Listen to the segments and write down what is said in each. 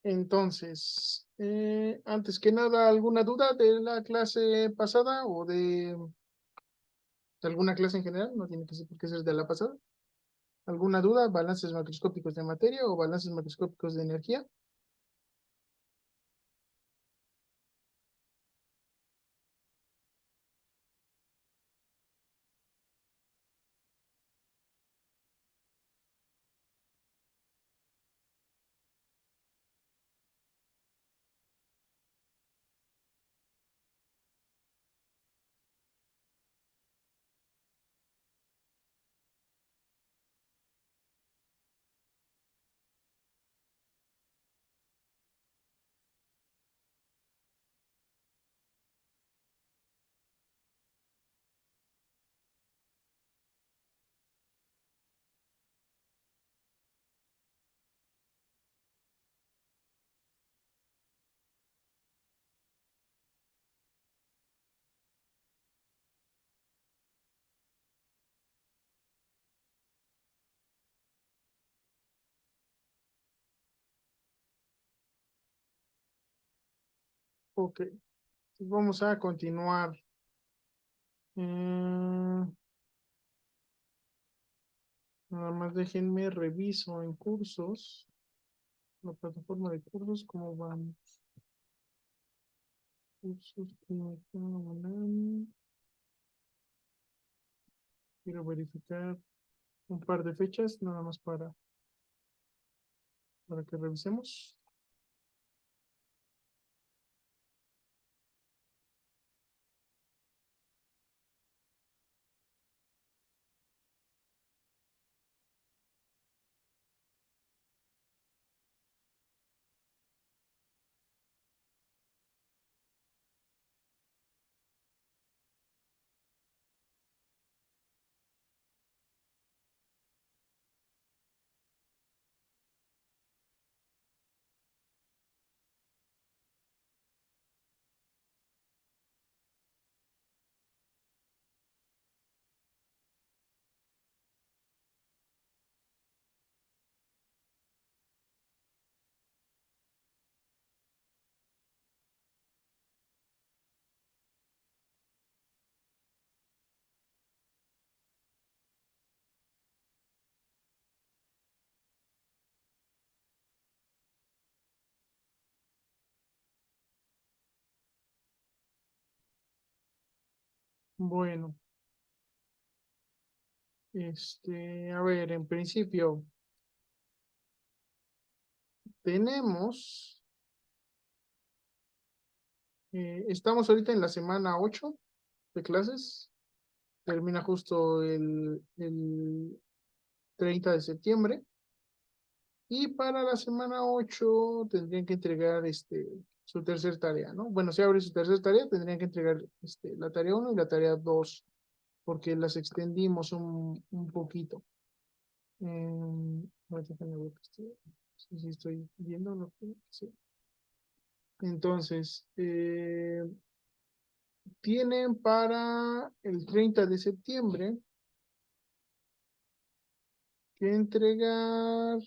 Entonces, antes que nada, ¿alguna duda de la clase pasada o de alguna clase en general? No tiene que ser por qué ser de la pasada. ¿Alguna duda? ¿Balances macroscópicos de materia o balances macroscópicos de energía? Ok, vamos a continuar. Mm, Nada más déjenme reviso en cursos, la plataforma de cursos, cómo van. Cursos, química, UNAM. Quiero verificar un par de fechas, nada más para que revisemos. Bueno, a ver, en principio tenemos, estamos ahorita en la semana 8 de clases, termina justo el 30 de septiembre, y para la semana 8 tendrían que entregar su tercer tarea, ¿no? Bueno, si abre su tercer tarea, tendrían que entregar la tarea uno y la tarea 2 porque las extendimos un poquito. A ver, déjame ver si estoy viendo lo que... Sí. Entonces, tienen para el 30 de septiembre que entregar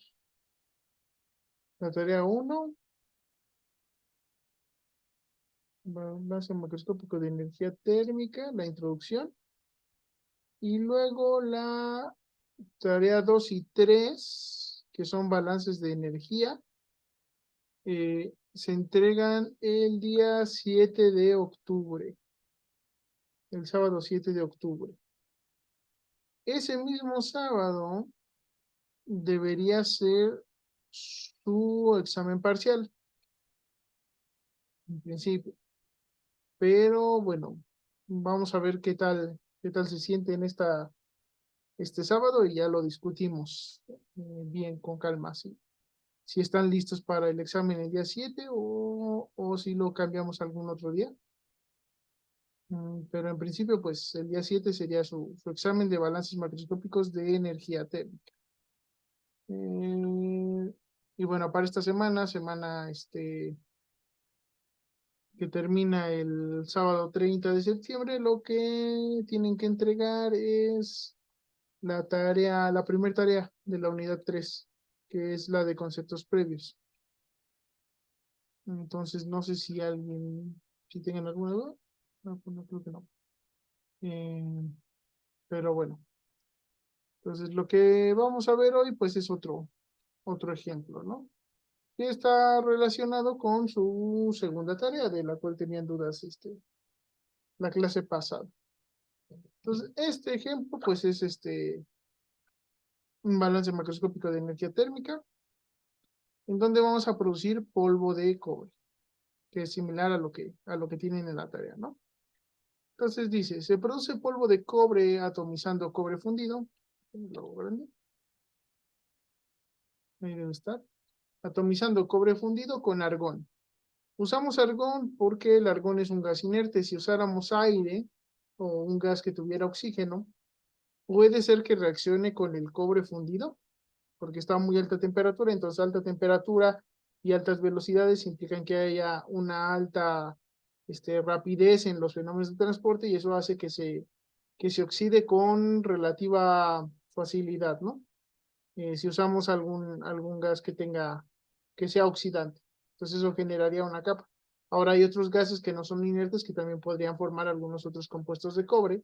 la tarea uno, balance macroscópico de energía térmica, la introducción, y luego la tarea 2 y 3 que son balances de energía, se entregan el día 7 de octubre, el sábado 7 de octubre. Ese mismo sábado debería ser su examen parcial, en principio. Pero bueno, vamos a ver qué tal se siente en este sábado y ya lo discutimos bien con calma, si están listos para el examen el día 7 o si lo cambiamos algún otro día. Pero en principio, pues el día 7 sería su examen de balances macroscópicos de energía térmica. Y bueno, para esta semana que termina el sábado 30 de septiembre, lo que tienen que entregar es la primera tarea de la unidad 3 que es la de conceptos previos. Entonces, no sé si tengan alguna duda. No, pues no creo que no. Eh, pero bueno, entonces lo que vamos a ver hoy, pues es otro ejemplo, ¿no? Que está relacionado con su segunda tarea, de la cual tenían dudas la clase pasada. Entonces, este ejemplo, pues es un balance macroscópico de energía térmica, en donde vamos a producir polvo de cobre, que es similar a lo que tienen en la tarea, ¿no? Entonces dice, se produce polvo de cobre atomizando cobre fundido. Lo grande, ahí debe estar. Atomizando cobre fundido con argón. Usamos argón porque el argón es un gas inerte. Si usáramos aire o un gas que tuviera oxígeno, puede ser que reaccione con el cobre fundido, porque está a muy alta temperatura. Entonces, alta temperatura y altas velocidades implican que haya una alta rapidez en los fenómenos de transporte, y eso hace que se oxide con relativa facilidad, ¿no? Si usamos algún gas que sea oxidante. Entonces eso generaría una capa. Ahora hay otros gases que no son inertes que también podrían formar algunos otros compuestos de cobre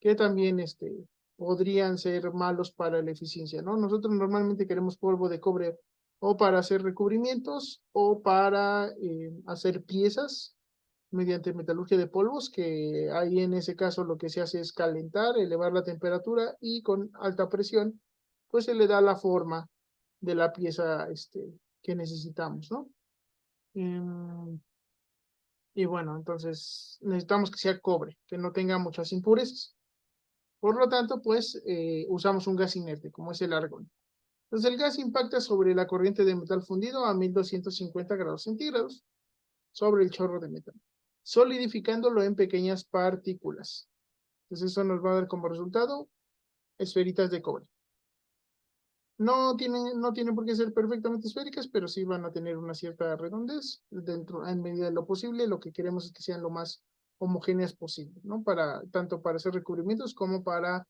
que también podrían ser malos para la eficiencia, ¿no? Nosotros normalmente queremos polvo de cobre o para hacer recubrimientos o para hacer piezas mediante metalurgia de polvos, que ahí en ese caso lo que se hace es calentar, elevar la temperatura y con alta presión, pues se le da la forma de la pieza que necesitamos, ¿no? Em, y bueno, entonces necesitamos que sea cobre, que no tenga muchas impurezas. Por lo tanto, pues usamos un gas inerte, como es el argón. Entonces el gas impacta sobre la corriente de metal fundido a 1250 grados centígrados sobre el chorro de metal, solidificándolo en pequeñas partículas. Entonces eso nos va a dar como resultado esferitas de cobre. No tienen por qué ser perfectamente esféricas, pero sí van a tener una cierta redondez dentro, en medida de lo posible. Lo que queremos es que sean lo más homogéneas posible, ¿no? Tanto para hacer recubrimientos como para,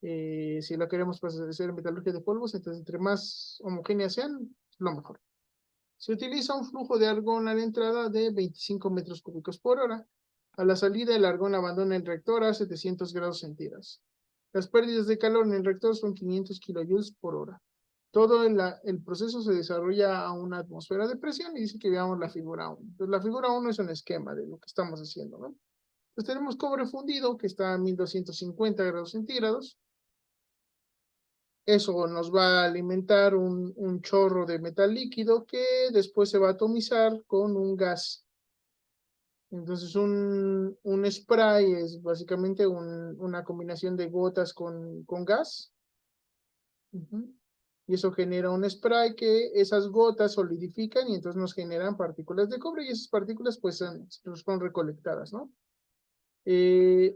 si lo queremos pues, hacer metalurgia de polvos, entonces entre más homogéneas sean, lo mejor. Se utiliza un flujo de argón a la entrada de 25 metros cúbicos por hora. A la salida, el argón abandona el reactor a 700 grados centígrados. Las pérdidas de calor en el reactor son 500 kilojoules por hora. Todo el proceso se desarrolla a una atmósfera de presión, y dice que veamos la figura 1. Entonces, la figura 1 es un esquema de lo que estamos haciendo, ¿no? Entonces, tenemos cobre fundido que está a 1250 grados centígrados. Eso nos va a alimentar un chorro de metal líquido que después se va a atomizar con un gas. Entonces, un spray es básicamente una combinación de gotas con gas. Ujú. Y eso genera un spray que esas gotas solidifican y entonces nos generan partículas de cobre, y esas partículas pues son recolectadas, ¿no?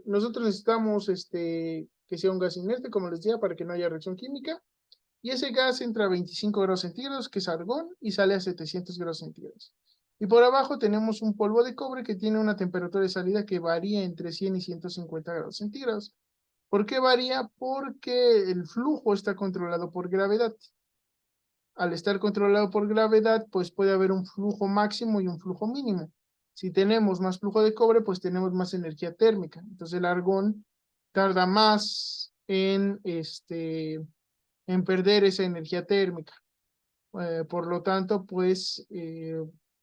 Nosotros necesitamos que sea un gas inerte, como les decía, para que no haya reacción química. Y ese gas entra a 25 grados centígrados, que es argón, y sale a 700 grados centígrados. Y por abajo tenemos un polvo de cobre que tiene una temperatura de salida que varía entre 100 y 150 grados centígrados. ¿Por qué varía? Porque el flujo está controlado por gravedad. Al estar controlado por gravedad, pues puede haber un flujo máximo y un flujo mínimo. Si tenemos más flujo de cobre, pues tenemos más energía térmica. Entonces el argón tarda más en perder esa energía térmica. Por lo tanto, pues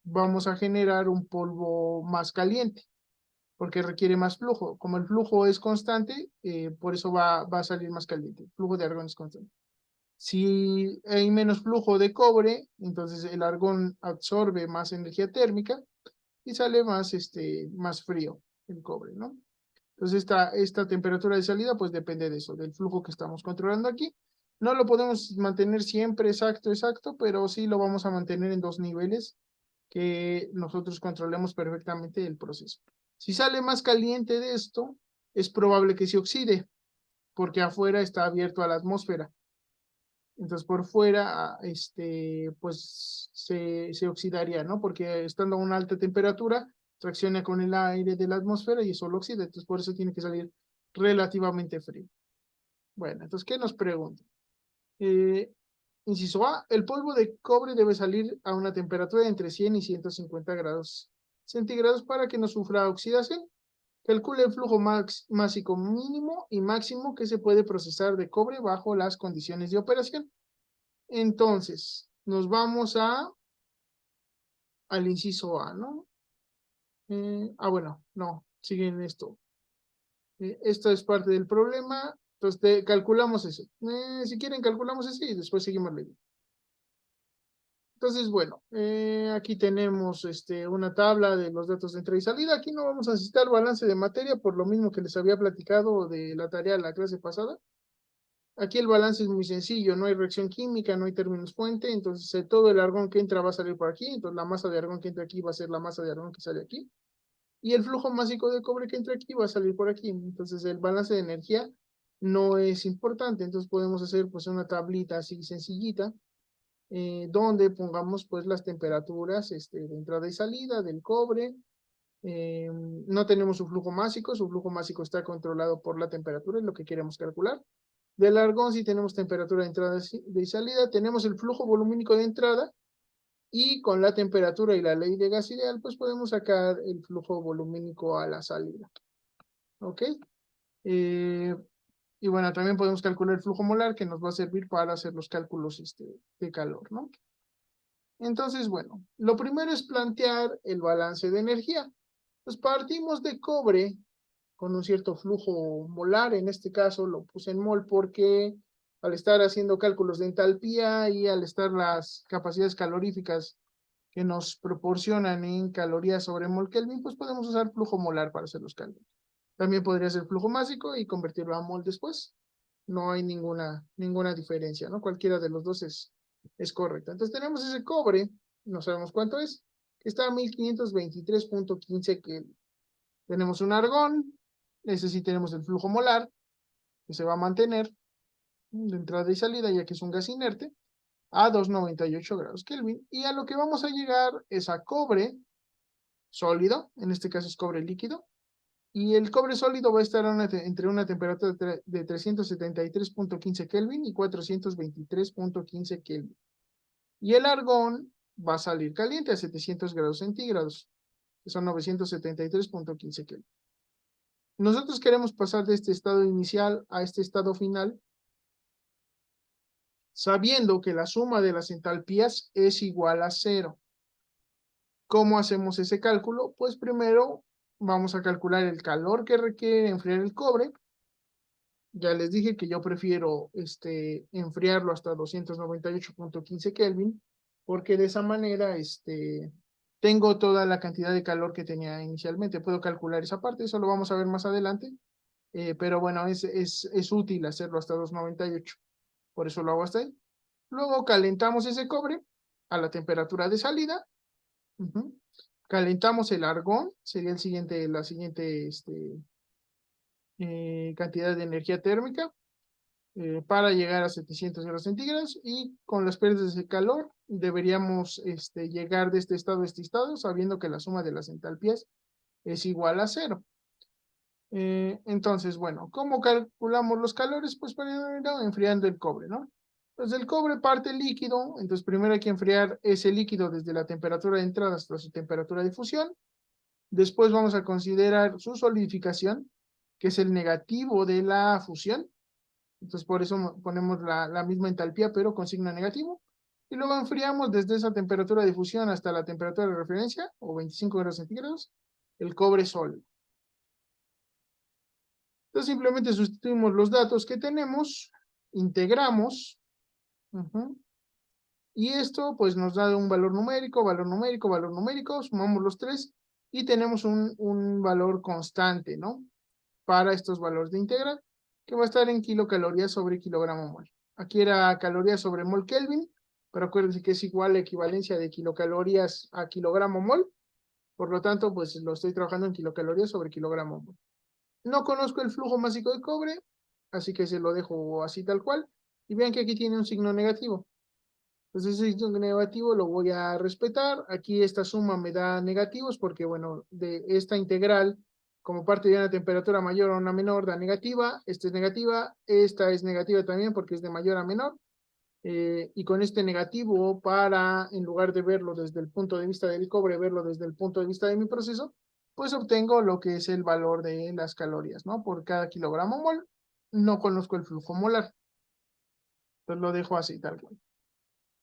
vamos a generar un polvo más caliente, porque requiere más flujo. Como el flujo es constante, por eso va a salir más caliente. El flujo de argón es constante. Si hay menos flujo de cobre, entonces el argón absorbe más energía térmica y sale más frío el cobre, ¿no? Entonces esta temperatura de salida pues depende de eso, del flujo que estamos controlando aquí. No lo podemos mantener siempre exacto, pero sí lo vamos a mantener en dos niveles que nosotros controlemos perfectamente el proceso. Si sale más caliente de esto, es probable que se oxide, porque afuera está abierto a la atmósfera. Entonces por fuera, pues se oxidaría, ¿no? Porque estando a una alta temperatura, reacciona con el aire de la atmósfera y eso lo oxida. Entonces por eso tiene que salir relativamente frío. Bueno, entonces, ¿qué nos pregunta? Inciso A, el polvo de cobre debe salir a una temperatura de entre 100 y 150 grados centígrados para que no sufra oxidación. Calcule el flujo másico mínimo y máximo que se puede procesar de cobre bajo las condiciones de operación. Entonces, nos vamos al inciso A, ¿no? Bueno, no, siguen esto. Esto es parte del problema. Entonces, calculamos eso. Si quieren, calculamos eso y después seguimos leyendo. Entonces, bueno, aquí tenemos una tabla de los datos de entrada y salida. Aquí no vamos a necesitar balance de materia, por lo mismo que les había platicado de la tarea de la clase pasada. Aquí el balance es muy sencillo, no hay reacción química, no hay términos fuente, entonces todo el argón que entra va a salir por aquí, entonces la masa de argón que entra aquí va a ser la masa de argón que sale aquí, y el flujo másico de cobre que entra aquí va a salir por aquí, entonces el balance de energía no es importante, entonces podemos hacer pues una tablita así sencillita, donde pongamos pues las temperaturas de entrada y salida del cobre. No tenemos su flujo másico está controlado por la temperatura, es lo que queremos calcular. Del argón sí tenemos temperatura de entrada y salida, tenemos el flujo volumínico de entrada, y con la temperatura y la ley de gas ideal, pues podemos sacar el flujo volumínico a la salida. ¿Ok? Y bueno, también podemos calcular el flujo molar, que nos va a servir para hacer los cálculos de calor, ¿no? Entonces, bueno, lo primero es plantear el balance de energía. Pues partimos de cobre con un cierto flujo molar, en este caso lo puse en mol porque al estar haciendo cálculos de entalpía y al estar las capacidades caloríficas que nos proporcionan en calorías sobre mol Kelvin, pues podemos usar flujo molar para hacer los cálculos. También podría ser flujo másico y convertirlo a mol después. No hay ninguna diferencia, ¿no? Cualquiera de los dos es correcta. Entonces tenemos ese cobre, no sabemos cuánto es, que está a 1523.15 Kelvin. Tenemos un argón, ese sí tenemos el flujo molar, que se va a mantener de entrada y salida, ya que es un gas inerte, a 298 grados Kelvin. Y a lo que vamos a llegar es a cobre sólido, en este caso es cobre líquido, y el cobre sólido va a estar entre una temperatura de 373.15 Kelvin y 423.15 Kelvin. Y el argón va a salir caliente a 700 grados centígrados, que son 973.15 Kelvin. Nosotros queremos pasar de este estado inicial a este estado final, sabiendo que la suma de las entalpías es igual a 0. ¿Cómo hacemos ese cálculo? Pues primero vamos a calcular el calor que requiere enfriar el cobre. Ya les dije que yo prefiero enfriarlo hasta 298.15 Kelvin, porque de esa manera tengo toda la cantidad de calor que tenía inicialmente. Puedo calcular esa parte, eso lo vamos a ver más adelante. Pero bueno, es útil hacerlo hasta 298. Por eso lo hago hasta ahí. Luego calentamos ese cobre a la temperatura de salida. Calentamos el argón, sería la siguiente cantidad de energía térmica para llegar a 700 grados centígrados, y con las pérdidas de calor deberíamos llegar de este estado a este estado, sabiendo que la suma de las entalpías es igual a 0. Entonces, bueno, ¿cómo calculamos los calores? Pues primero enfriando el cobre, ¿no? Entonces el cobre parte líquido, entonces primero hay que enfriar ese líquido desde la temperatura de entrada hasta su temperatura de fusión. Después vamos a considerar su solidificación, que es el negativo de la fusión. Entonces por eso ponemos la misma entalpía, pero con signo negativo. Y luego enfriamos desde esa temperatura de fusión hasta la temperatura de referencia, o 25 grados centígrados, el cobre sólido. Entonces simplemente sustituimos los datos que tenemos, integramos, y esto pues nos da un valor numérico, sumamos los tres y tenemos un valor constante, ¿no? Para estos valores de integral, que va a estar en kilocalorías sobre kilogramo mol. Aquí era calorías sobre mol Kelvin, pero acuérdense que es igual a equivalencia de kilocalorías a kilogramo mol, por lo tanto pues lo estoy trabajando en kilocalorías sobre kilogramo mol. No conozco el flujo másico de cobre, así que se lo dejo así tal cual. Y vean que aquí tiene un signo negativo. Entonces ese signo negativo lo voy a respetar. Aquí esta suma me da negativos porque, bueno, de esta integral, como parte de una temperatura mayor o una menor, da negativa. Esta es negativa. Esta es negativa también porque es de mayor a menor. y con este negativo para, en lugar de verlo desde el punto de vista del cobre, verlo desde el punto de vista de mi proceso, pues obtengo lo que es el valor de las calorías, ¿no? Por cada kilogramo mol. No conozco el flujo molar. Entonces lo dejo así, tal cual.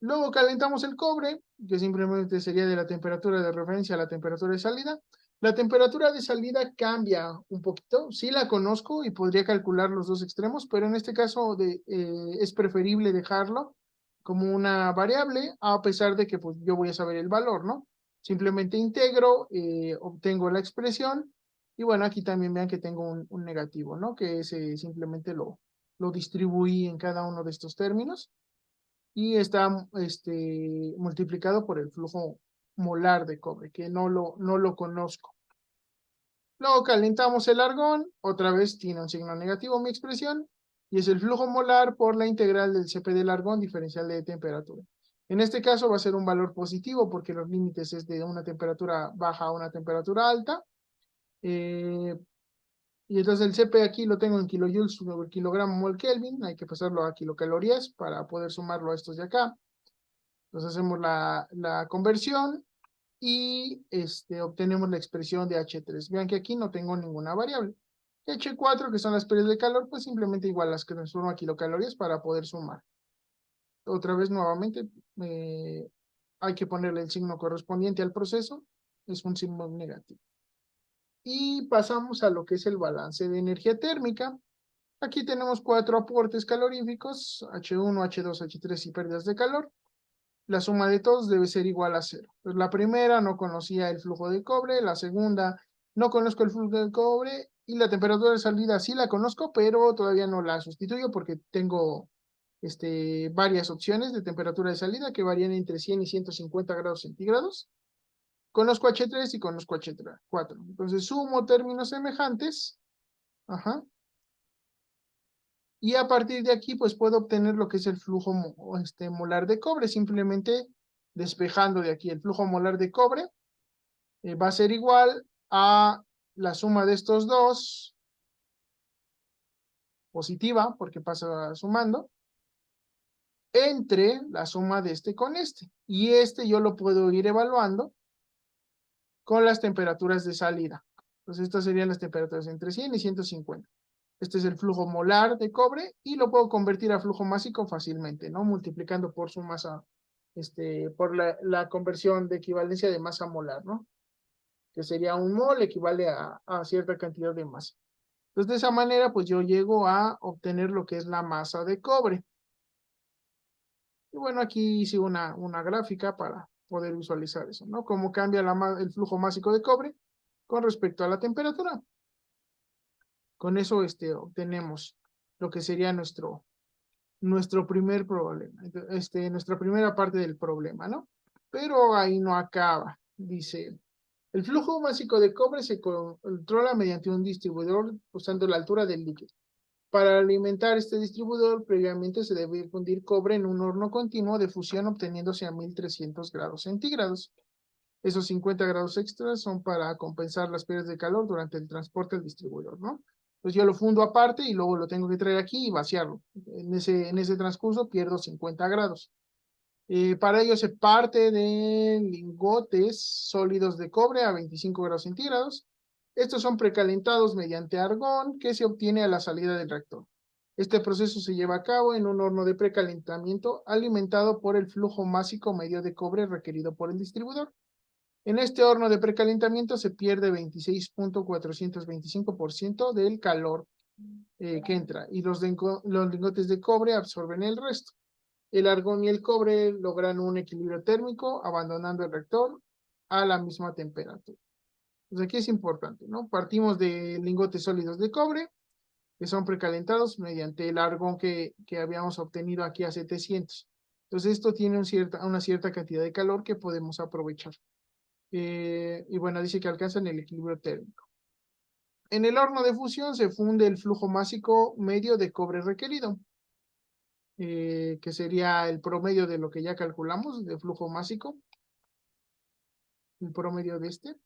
Luego calentamos el cobre, que simplemente sería de la temperatura de referencia a la temperatura de salida. La temperatura de salida cambia un poquito. Sí la conozco y podría calcular los dos extremos, pero en este caso es preferible dejarlo como una variable, a pesar de que pues, yo voy a saber el valor, ¿no? Simplemente integro, obtengo la expresión, y bueno, aquí también vean que tengo un negativo, ¿no? Que simplemente lo distribuí en cada uno de estos términos y está multiplicado por el flujo molar de cobre, que no lo conozco. Luego calentamos el argón, otra vez tiene un signo negativo mi expresión, y es el flujo molar por la integral del Cp del argón diferencial de temperatura. En este caso va a ser un valor positivo porque los límites es de una temperatura baja a una temperatura alta. Y entonces el Cp aquí lo tengo en kilojoules sobre kilogramo mol Kelvin, hay que pasarlo a kilocalorías para poder sumarlo a estos de acá. Entonces hacemos la conversión y obtenemos la expresión de H3. Vean que aquí no tengo ninguna variable. H4, que son las pérdidas de calor, pues simplemente igual las que transformo a kilocalorías para poder sumar. Otra vez nuevamente hay que ponerle el signo correspondiente al proceso. Es un signo negativo. Y pasamos a lo que es el balance de energía térmica. Aquí tenemos 4 aportes caloríficos, H1, H2, H3 y pérdidas de calor. La suma de todos debe ser igual a 0. Pues la primera no conocía el flujo de cobre, la segunda no conozco el flujo de cobre y la temperatura de salida sí la conozco, pero todavía no la sustituyo porque tengo varias opciones de temperatura de salida que varían entre 100 y 150 grados centígrados. Conozco H3 y conozco H4. Entonces sumo términos semejantes. Ajá. Y a partir de aquí, pues puedo obtener lo que es el flujo molar de cobre, simplemente despejando de aquí el flujo molar de cobre, va a ser igual a la suma de estos dos, positiva, porque pasa sumando, entre la suma de este con este. Y yo lo puedo ir evaluando con las temperaturas de salida. Entonces, estas serían las temperaturas entre 100 y 150. Este es el flujo molar de cobre y lo puedo convertir a flujo másico fácilmente, ¿no? Multiplicando por su masa, por la conversión de equivalencia de masa molar, ¿no? Que sería un mol equivale a cierta cantidad de masa. Entonces, de esa manera, pues yo llego a obtener lo que es la masa de cobre. Y bueno, aquí hice una gráfica para poder visualizar eso, ¿no? Cómo cambia el flujo másico de cobre con respecto a la temperatura. Con eso obtenemos lo que sería nuestro primer problema, nuestra primera parte del problema, ¿no? Pero ahí no acaba. Dice, el flujo básico de cobre se controla mediante un distribuidor usando la altura del líquido. Para alimentar este distribuidor, previamente se debe fundir cobre en un horno continuo de fusión obteniéndose a 1300 grados centígrados. Esos 50 grados extras son para compensar las pérdidas de calor durante el transporte al distribuidor, ¿no? Entonces yo lo fundo aparte y luego lo tengo que traer aquí y vaciarlo. En ese transcurso pierdo 50 grados. Para ello se parte de lingotes sólidos de cobre a 25 grados centígrados. Estos son precalentados mediante argón que se obtiene a la salida del reactor. Este proceso se lleva a cabo en un horno de precalentamiento alimentado por el flujo másico medio de cobre requerido por el distribuidor. En este horno de precalentamiento se pierde 26.425% del calor que entra y los lingotes de cobre absorben el resto. El argón y el cobre logran un equilibrio térmico abandonando el reactor a la misma temperatura. Entonces aquí es importante, ¿no? Partimos de lingotes sólidos de cobre que son precalentados mediante el argón que habíamos obtenido aquí a 700. Entonces esto tiene una cierta cantidad de calor que podemos aprovechar. Y bueno, dice que alcanzan el equilibrio térmico. En el horno de fusión se funde el flujo másico medio de cobre requerido, que sería el promedio de lo que ya calculamos de flujo másico, el promedio de este.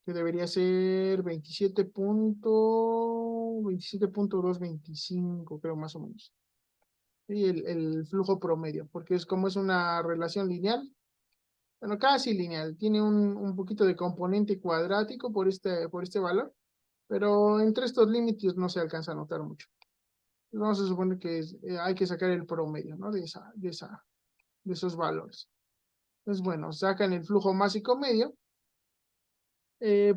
que debería ser 27.225, creo, más o menos. Y el flujo promedio, porque es como es una relación lineal, bueno, casi lineal, tiene un poquito de componente cuadrático por este valor, pero entre estos límites no se alcanza a notar mucho. Vamos a suponer que hay que sacar el promedio, ¿no? De esos valores. Entonces, bueno, sacan el flujo másico medio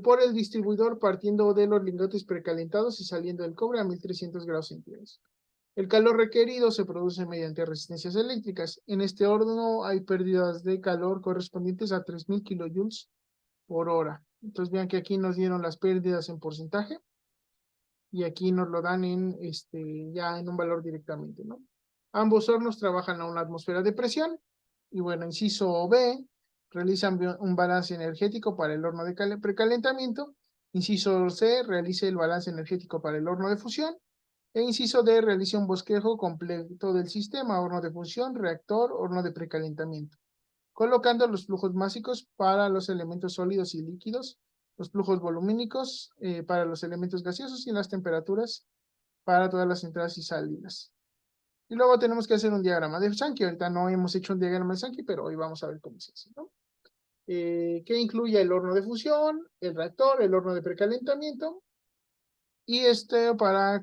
por el distribuidor partiendo de los lingotes precalentados y saliendo del cobre a 1300 grados centígrados. El calor requerido se produce mediante resistencias eléctricas. En este horno hay pérdidas de calor correspondientes a 3000 kilojoules por hora. Entonces vean que aquí nos dieron las pérdidas en porcentaje y aquí nos lo dan ya en un valor directamente, ¿no? Ambos hornos trabajan a una atmósfera de presión y bueno, inciso B, realizan un balance energético para el horno de precalentamiento. Inciso C, realiza el balance energético para el horno de fusión. E inciso D, realiza un bosquejo completo del sistema, horno de fusión, reactor, horno de precalentamiento, colocando los flujos másicos para los elementos sólidos y líquidos, los flujos volumínicos para los elementos gaseosos y las temperaturas para todas las entradas y salidas. Y luego tenemos que hacer un diagrama de Sankey. Ahorita no hemos hecho un diagrama de Sankey, pero hoy vamos a ver cómo se hace, ¿no? Que incluye el horno de fusión, el reactor, el horno de precalentamiento. Y para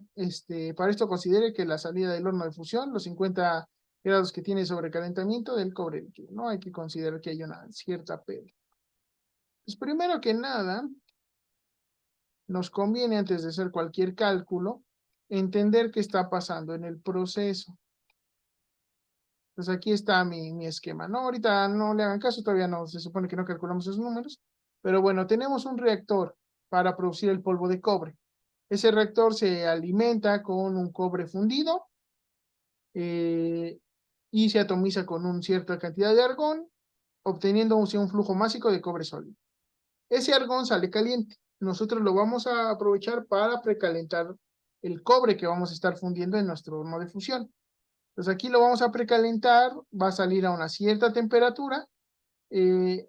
esto considere que la salida del horno de fusión, los 50 grados que tiene sobrecalentamiento del cobre líquido, ¿no? Hay que considerar que hay una cierta pérdida. Pues primero que nada, nos conviene antes de hacer cualquier cálculo, entender qué está pasando en el proceso. Entonces aquí está mi esquema, ¿no? Ahorita no le hagan caso, todavía no, se supone que no calculamos esos números, pero bueno, tenemos un reactor para producir el polvo de cobre. Ese reactor se alimenta con un cobre fundido y se atomiza con una cierta cantidad de argón, obteniendo un flujo másico de cobre sólido. Ese argón sale caliente. Nosotros lo vamos a aprovechar para precalentar el cobre que vamos a estar fundiendo en nuestro horno de fusión. Entonces aquí lo vamos a precalentar, va a salir a una cierta temperatura en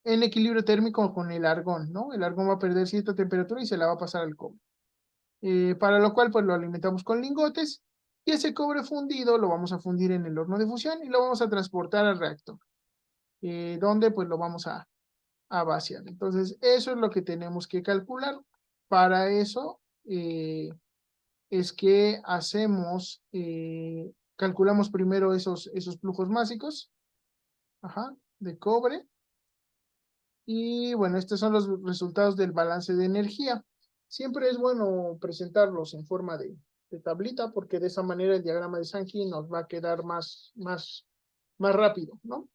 equilibrio térmico con el argón, ¿no? El argón va a perder cierta temperatura y se la va a pasar al cobre. Para lo cual pues lo alimentamos con lingotes y ese cobre fundido lo vamos a fundir en el horno de fusión y lo vamos a transportar al reactor, donde pues lo vamos a vaciar. Entonces eso es lo que tenemos que calcular. Para eso es que calculamos primero esos flujos másicos, de cobre. Y bueno, estos son los resultados del balance de energía. Siempre es bueno presentarlos en forma de tablita, porque de esa manera el diagrama de Sankey nos va a quedar más rápido, ¿no?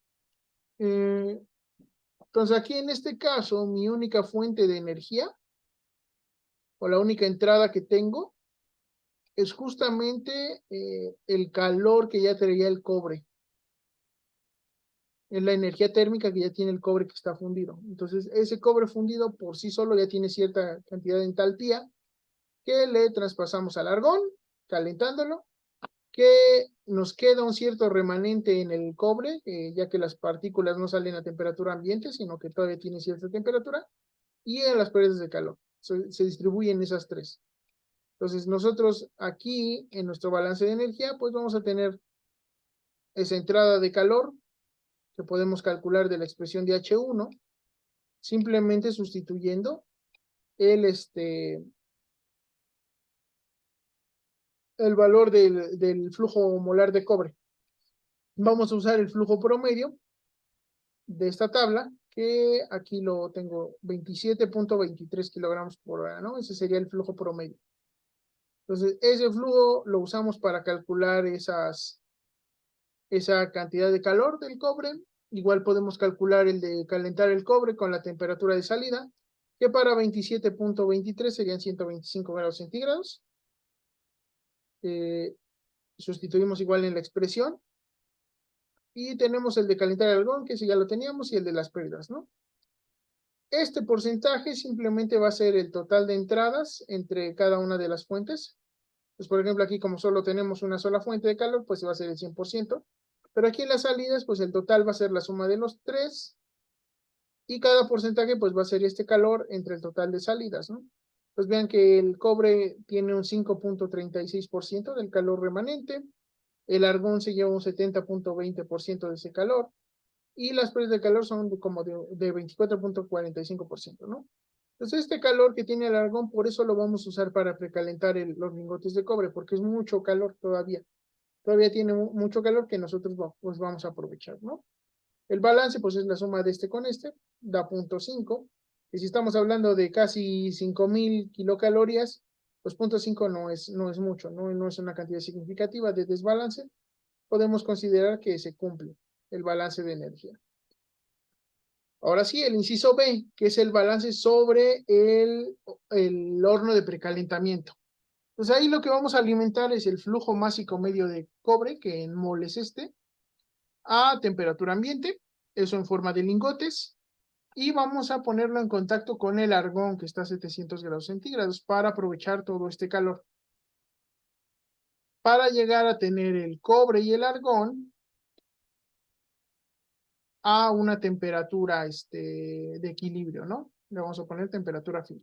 Entonces aquí en este caso, mi única fuente de energía, o la única entrada que tengo, es justamente el calor que ya traía el cobre. Es la energía térmica que ya tiene el cobre que está fundido. Entonces, ese cobre fundido por sí solo ya tiene cierta cantidad de entalpía que le traspasamos al argón, calentándolo, que nos queda un cierto remanente en el cobre, ya que las partículas no salen a temperatura ambiente, sino que todavía tiene cierta temperatura, y en las paredes de calor. Se distribuyen esas tres. Entonces, nosotros aquí, en nuestro balance de energía, pues vamos a tener esa entrada de calor, que podemos calcular de la expresión de H1, simplemente sustituyendo el, el valor del flujo molar de cobre. Vamos a usar el flujo promedio de esta tabla, que aquí lo tengo 27.23 kilogramos por hora, ¿no? Ese sería el flujo promedio. Entonces, ese flujo lo usamos para calcular esa cantidad de calor del cobre. Igual podemos calcular el de calentar el cobre con la temperatura de salida, que para 27.23 serían 125 grados centígrados. Sustituimos igual en la expresión. Y tenemos el de calentar el argón, que ese ya lo teníamos, y el de las pérdidas, ¿no? Este porcentaje simplemente va a ser el total de entradas entre cada una de las fuentes. Pues, por ejemplo, aquí como solo tenemos una sola fuente de calor, pues va a ser el 100%. Pero aquí en las salidas, pues el total va a ser la suma de los tres y cada porcentaje pues va a ser este calor entre el total de salidas, ¿no? Pues vean que el cobre tiene un 5.36% del calor remanente, el argón se lleva un 70.20% de ese calor, y las pérdidas de calor son como de 24.45%, ¿no? Entonces este calor que tiene el argón, por eso lo vamos a usar para precalentar los lingotes de cobre, porque es mucho calor todavía. Todavía tiene mucho calor que nosotros pues vamos a aprovechar, ¿no? El balance, pues es la suma de este con este, da 0.5, y si estamos hablando de casi 5.000 kilocalorías, pues 0.5 no es mucho, no es una cantidad significativa de desbalance. Podemos considerar que se cumple el balance de energía. Ahora sí, el inciso B, que es el balance sobre el horno de precalentamiento. Pues ahí lo que vamos a alimentar es el flujo másico medio de cobre, que en mol es este, a temperatura ambiente, eso en forma de lingotes, y vamos a ponerlo en contacto con el argón, que está a 700 grados centígrados, para aprovechar todo este calor. Para llegar a tener el cobre y el argón a una temperatura de equilibrio, ¿no? Le vamos a poner temperatura fría.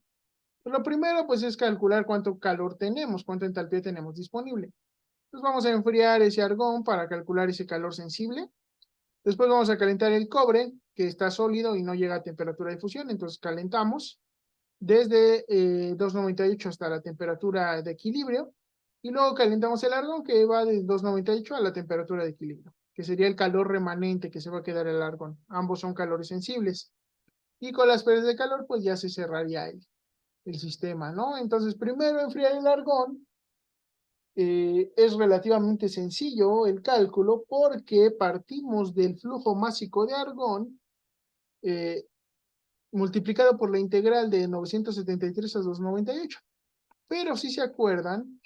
Pues lo primero, pues, es calcular cuánto calor tenemos, cuánta entalpía tenemos disponible. Entonces vamos a enfriar ese argón para calcular ese calor sensible. Después vamos a calentar el cobre, que está sólido y no llega a temperatura de fusión, entonces calentamos desde 298 hasta la temperatura de equilibrio, y luego calentamos el argón, que va de 298 a la temperatura de equilibrio, que sería el calor remanente que se va a quedar el argón. Ambos son calores sensibles. Y con las pérdidas de calor, pues ya se cerraría el sistema, ¿no? Entonces, primero enfriar el argón. Es relativamente sencillo el cálculo porque partimos del flujo másico de argón eh, multiplicado por la integral de 973 a 298. Pero si se acuerdan,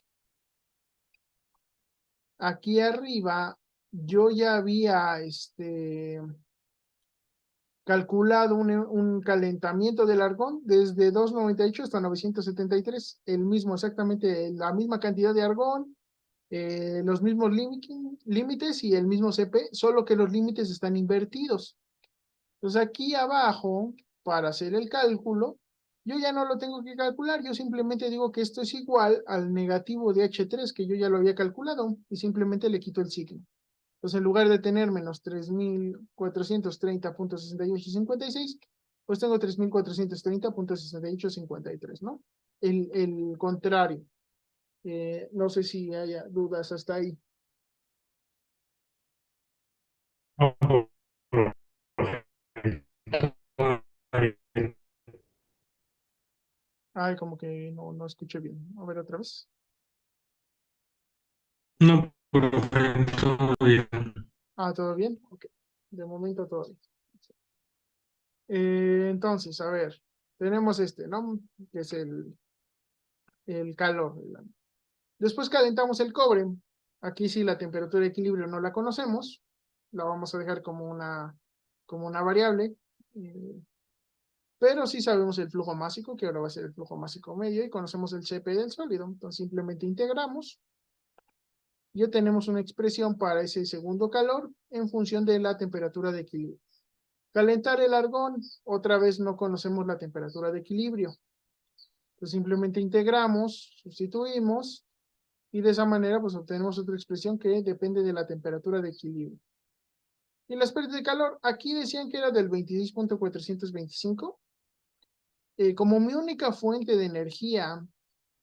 aquí arriba yo ya había calculado un calentamiento del argón desde 298 hasta 973, el mismo, exactamente la misma cantidad de argón, los mismos límites y el mismo CP, solo que los límites están invertidos. Entonces aquí abajo, para hacer el cálculo, yo ya no lo tengo que calcular, yo simplemente digo que esto es igual al negativo de H3, que yo ya lo había calculado, y simplemente le quito el signo. Entonces, en lugar de tener menos 3.430.6856, pues tengo 3.430.6853, ¿no? El contrario. No sé si haya dudas hasta ahí. Ay, como que no escuché bien. A ver otra vez. No, profe, todo bien. Ah, ¿todo bien? Ok. De momento todo bien. Entonces, a ver, tenemos ¿no? Que es el calor. Después calentamos el cobre. Aquí sí la temperatura de equilibrio no la conocemos. La vamos a dejar como una variable. eh, pero sí sabemos el flujo másico, que ahora va a ser el flujo másico medio, y conocemos el CP del sólido. Entonces simplemente integramos. Ya tenemos una expresión para ese segundo calor en función de la temperatura de equilibrio. Calentar el argón, otra vez no conocemos la temperatura de equilibrio. Entonces simplemente integramos, sustituimos, y de esa manera pues obtenemos otra expresión que depende de la temperatura de equilibrio. Y las pérdidas de calor, aquí decían que era del 26.425. Como mi única fuente de energía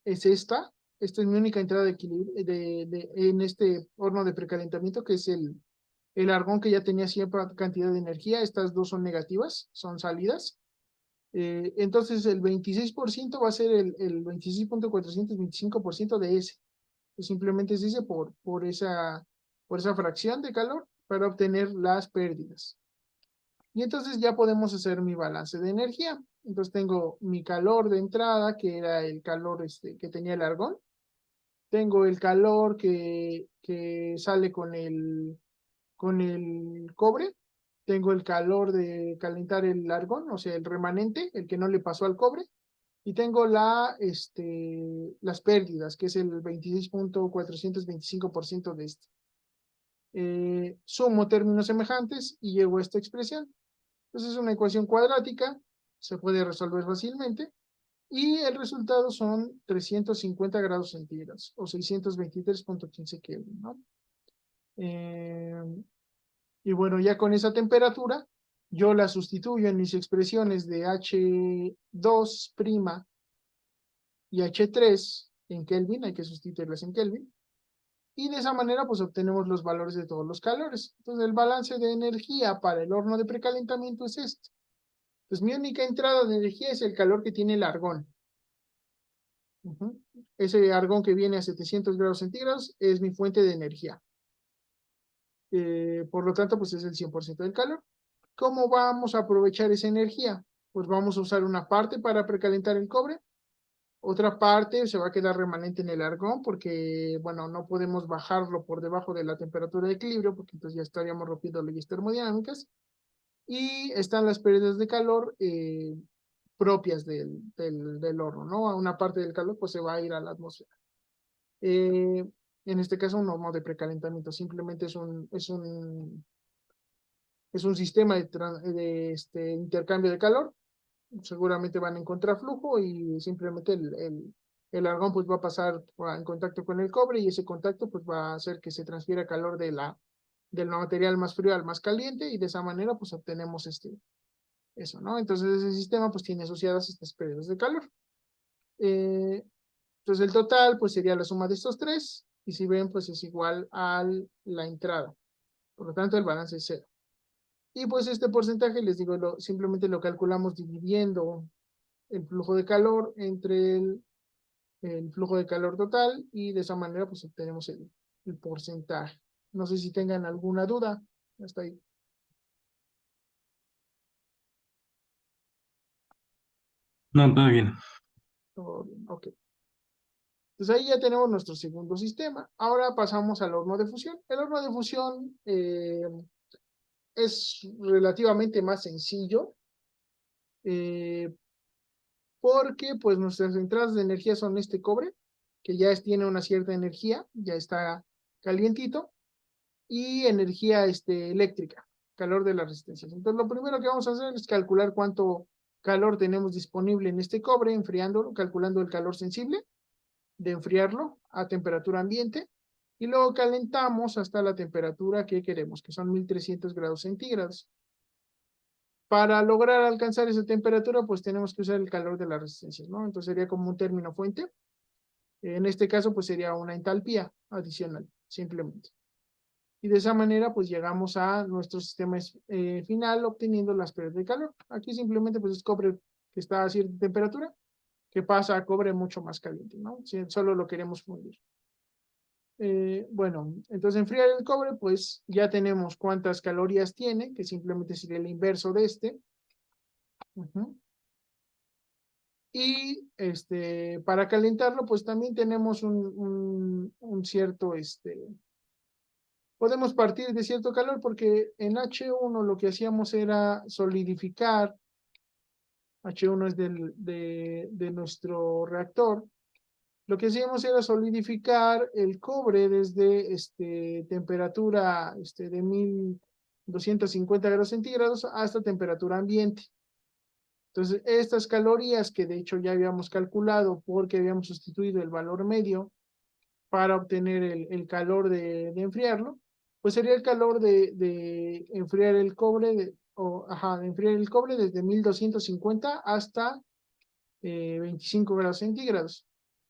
es esta es mi única entrada de equilibrio en este horno de precalentamiento, que es el argón, que ya tenía cierta cantidad de energía. Estas dos son negativas, son salidas. Entonces el 26% va a ser el 26.425% de ese. Pues simplemente se dice por esa fracción de calor para obtener las pérdidas. Y entonces ya podemos hacer mi balance de energía. Entonces tengo mi calor de entrada, que era el calor que tenía el argón. Tengo el calor que sale con el cobre. Tengo el calor de calentar el argón, o sea, el remanente, el que no le pasó al cobre. Y tengo las pérdidas, que es el 26.425% de esto. Sumo términos semejantes y llego a esta expresión. Entonces es una ecuación cuadrática, se puede resolver fácilmente, y el resultado son 350 grados centígrados, o 623.15 Kelvin, ¿no? Y bueno, ya con esa temperatura, yo la sustituyo en mis expresiones de H2' y H3 en Kelvin, hay que sustituirlas en Kelvin, y de esa manera pues obtenemos los valores de todos los calores. Entonces el balance de energía para el horno de precalentamiento es este. Entonces mi única entrada de energía es el calor que tiene el argón. Ese argón que viene a 700 grados centígrados es mi fuente de energía. Por lo tanto, pues es el 100% del calor. ¿Cómo vamos a aprovechar esa energía? Pues vamos a usar una parte para precalentar el cobre, otra parte se va a quedar remanente en el argón porque, bueno, no podemos bajarlo por debajo de la temperatura de equilibrio porque entonces ya estaríamos rompiendo leyes termodinámicas. Y están las pérdidas de calor propias del horno, ¿no? Una parte del calor pues se va a ir a la atmósfera. En este caso un horno de precalentamiento simplemente es un sistema de intercambio de calor. Seguramente van en contraflujo y simplemente el argón pues va a pasar en contacto con el cobre y ese contacto pues va a hacer que se transfiera calor del material más frío al más caliente y de esa manera pues obtenemos eso, ¿no? Entonces ese sistema pues tiene asociadas estas pérdidas de calor. Entonces el total pues sería la suma de estos tres y si ven pues es igual a la entrada. Por lo tanto el balance es cero. Y pues este porcentaje, les digo, simplemente lo calculamos dividiendo el flujo de calor entre el flujo de calor total y de esa manera pues obtenemos el porcentaje. No sé si tengan alguna duda. Hasta ahí. No, todo bien. Todo bien. Ok. Entonces ahí ya tenemos nuestro segundo sistema. Ahora pasamos al horno de fusión. El horno de fusión es relativamente más sencillo porque pues nuestras entradas de energía son este cobre, que ya tiene una cierta energía, ya está calientito, y energía eléctrica, calor de las resistencias. Entonces lo primero que vamos a hacer es calcular cuánto calor tenemos disponible en este cobre, enfriándolo, calculando el calor sensible de enfriarlo a temperatura ambiente, y luego calentamos hasta la temperatura que queremos, que son 1300 grados centígrados. Para lograr alcanzar esa temperatura, pues tenemos que usar el calor de las resistencias, ¿no? Entonces sería como un término fuente. En este caso, pues sería una entalpía adicional, simplemente. Y de esa manera, pues llegamos a nuestro sistema final, obteniendo las pérdidas de calor. Aquí simplemente, pues es cobre que está a cierta temperatura, que pasa a cobre mucho más caliente, ¿no? Si solo lo queremos fundir. Bueno, entonces enfriar el cobre, pues ya tenemos cuántas calorías tiene, que simplemente sería el inverso de este. Y para calentarlo, pues también tenemos un cierto, podemos partir de cierto calor porque en H1 lo que hacíamos era solidificar, H1 es de nuestro reactor, lo que hacíamos era solidificar el cobre desde temperatura de 1250 grados centígrados hasta temperatura ambiente. Entonces, estas calorías que de hecho ya habíamos calculado porque habíamos sustituido el valor medio para obtener el calor de enfriarlo, pues sería el calor de enfriar el cobre, de enfriar el cobre desde 1250 hasta 25 grados centígrados.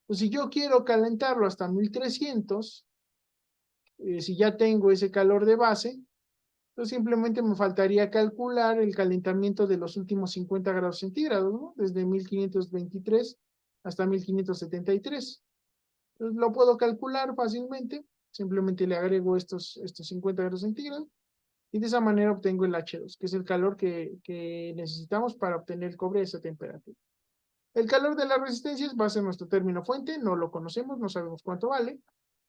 Pues si yo quiero calentarlo hasta 1300, si ya tengo ese calor de base, entonces simplemente me faltaría calcular el calentamiento de los últimos 50 grados centígrados, ¿no? Desde 1523 hasta 1573. Entonces lo puedo calcular fácilmente, simplemente le agrego estos 50 grados centígrados y de esa manera obtengo el H2, que es el calor que necesitamos para obtener el cobre a esa temperatura. El calor de las resistencias va a ser nuestro término fuente, no lo conocemos, no sabemos cuánto vale.